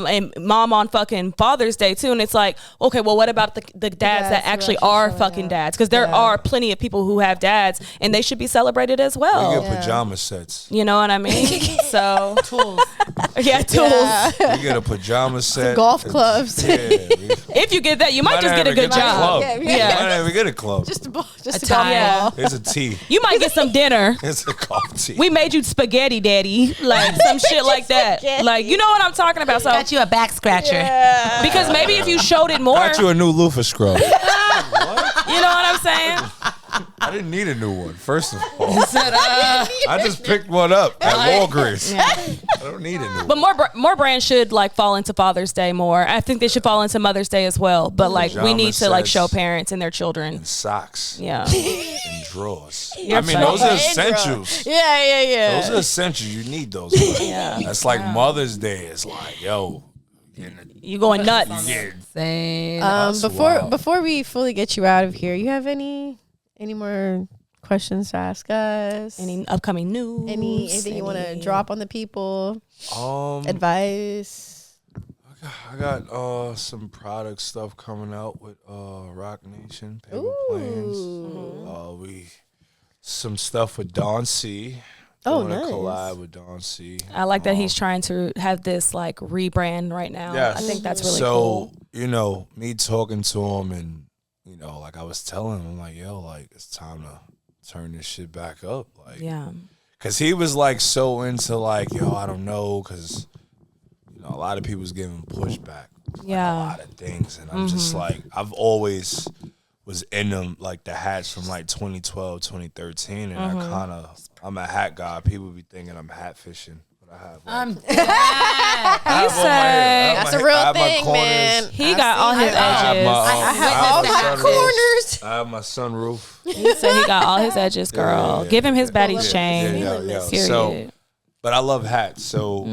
and mom on fucking Father's Day too, and it's like okay, well what about the dads that actually are fucking dads? Because there are plenty of people who have dads, and they should be celebrated as We well. get pajama sets. You know what I mean? So Tools. yeah, tools. We get get a pajama set. Golf clubs. Yeah. If you get that, you might just get a good job. Yeah. Might not even get a club. Just a golf tie. ball. Here's a tea. You might get some dinner. It's a golf tea. We made you spaghetti, daddy. Like some shit like that. Like, you know what I'm talking about. So Got you a back scratcher. Yeah. because maybe if you showed it more, Got you a new loofah scrub. you know what I'm saying? I didn't need a new one, first of all. I just picked one up at Walgreens. Yeah. I don't need a new But one. more brands should like fall into Father's Day more. I think they should fall into Mother's Day as well. But like we need to like show parents and their children. And socks. Yeah. And drawers. You're I mean, funny. those are And essentials. Yeah. Those are essentials. You need those. That's like Mother's Day. It's like, yo. You going nuts. Yeah. Same. Before we fully get you out of here, you have any more questions to ask us? Any upcoming news? Anything you want to drop on the people? Advice? I got some product stuff coming out with Rock Nation, Paper Planes. Some stuff with Don C. Doing a collab with Don C. I like that he's trying to have this like rebrand right now. Yes. I think that's really So, cool. me talking to him and, like I was telling him, I'm like, yo, like it's time to turn this shit back up. Like, Yeah. Cause he was like so into like, yo, I don't know, cause a lot of people's giving pushback. Yeah. A lot of things. And I'm just like, I've always was in them, like the hats from like 2012, 2013. And I'm a hat guy. People be thinking I'm hat fishing. But I have He said That's a real thing, man. he got all his edges. I have all my corners. I have my sunroof. He said he got all his edges, girl. Give him his baddie's chain. Yeah. Period. So, but I love hats. So,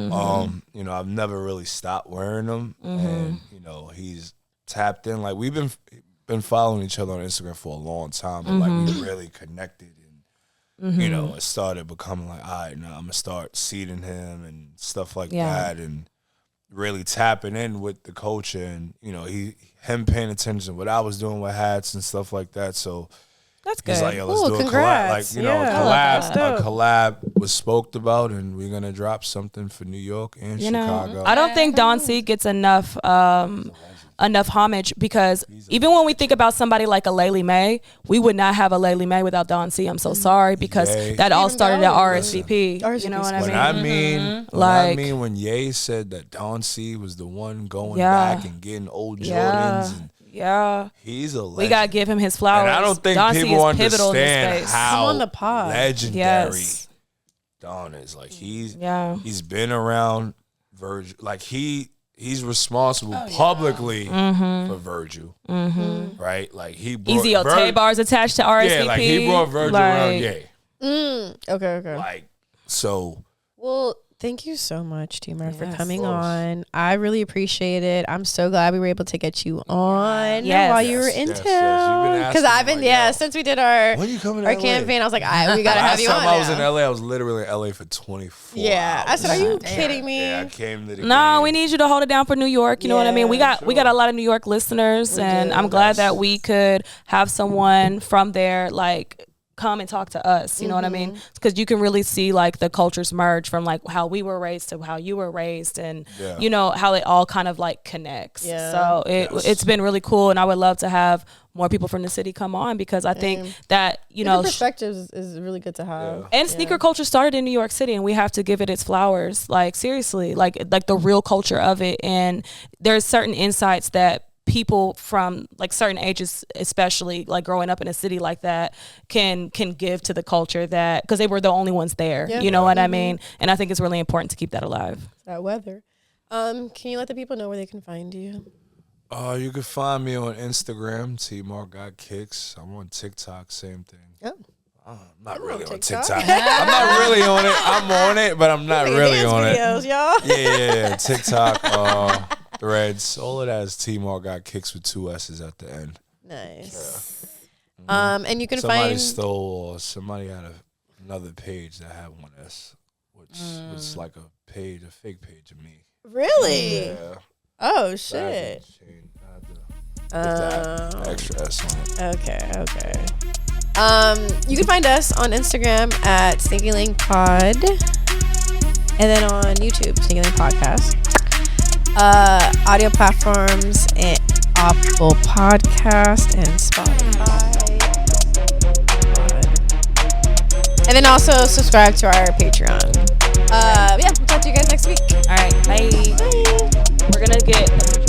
I've never really stopped wearing them. And, he's tapped in. Like, we've been following each other on Instagram for a long time. But, like, we really connected. And, it started becoming like, all right, now I'm going to start seeding him and stuff like that. And really tapping in with the culture. And, him paying attention to what I was doing with hats and stuff like that. So, that's good. he's like, yo, let's do a congrats. collab. Like, a collab was spoke about, and we're gonna drop something for New York and Chicago. I don't think Don C gets enough homage because even when we think about somebody like a Laylee May, we would not have a Laylee May without Don C. I'm so sorry because that all started at RSVP. You know what I mean? I mean when Ye said that Don C was the one going back and getting old Jordans. And he's a legend. We gotta give him his flowers. And I don't think Don C people is pivotal in this understand space. how Come on the pod. legendary Don is. Like he's been around Virgil. Like he's responsible publicly for Virgil, right? Like he brought Easy Tay bars attached to RSVP. Yeah, like he brought Virgil around. Okay. Like so. Well, thank you so much, Tmark, for coming on. I really appreciate it. I'm so glad we were able to get you on while you were in town. Because I've been, since we did our campaign, I was like, we got to have you on. Last time I was in LA, I was literally in LA for 24 hours. I said, are you kidding me? Yeah, I came to the No, we need you to hold it down for New York. You know what I mean? We got a lot of New York listeners, and I'm glad that we could have someone from there, like, come and talk to us, you know what I mean? Because you can really see like the cultures merge from like how we were raised to how you were raised, and how it all kind of like connects. So it's been really cool, and I would love to have more people from the city come on because I think that perspectives is really good to have. And sneaker culture started in New York City, and we have to give it its flowers. Like seriously, like the real culture of it, and there's certain insights that people from like certain ages, especially like growing up in a city like that, can give to the culture, that because they were the only ones there. You know what I mean? And I think it's really important to keep that alive. That weather. Can you let the people know where they can find you? You can find me on Instagram, Tmarkgotkickss. I'm on TikTok, same thing. I'm not really on TikTok. I'm not really on it. I'm on it, but I'm not really on videos, it. Y'all. Yeah, TikTok, Threads, all of that is Tmarkgotkickss with 2 S's at the end. Nice. And you can somebody somebody had another page that had 1 S, which was like a fake page of me. Really? Yeah. Oh shit. That extra S on it. Okay. You can find us on Instagram at Stinky Link Pod, and then on YouTube, Stinky Link Podcast. audio platforms and Apple Podcast and Spotify. And then also subscribe to our Patreon. Yeah, we'll talk to you guys next week. All right, bye. We're gonna get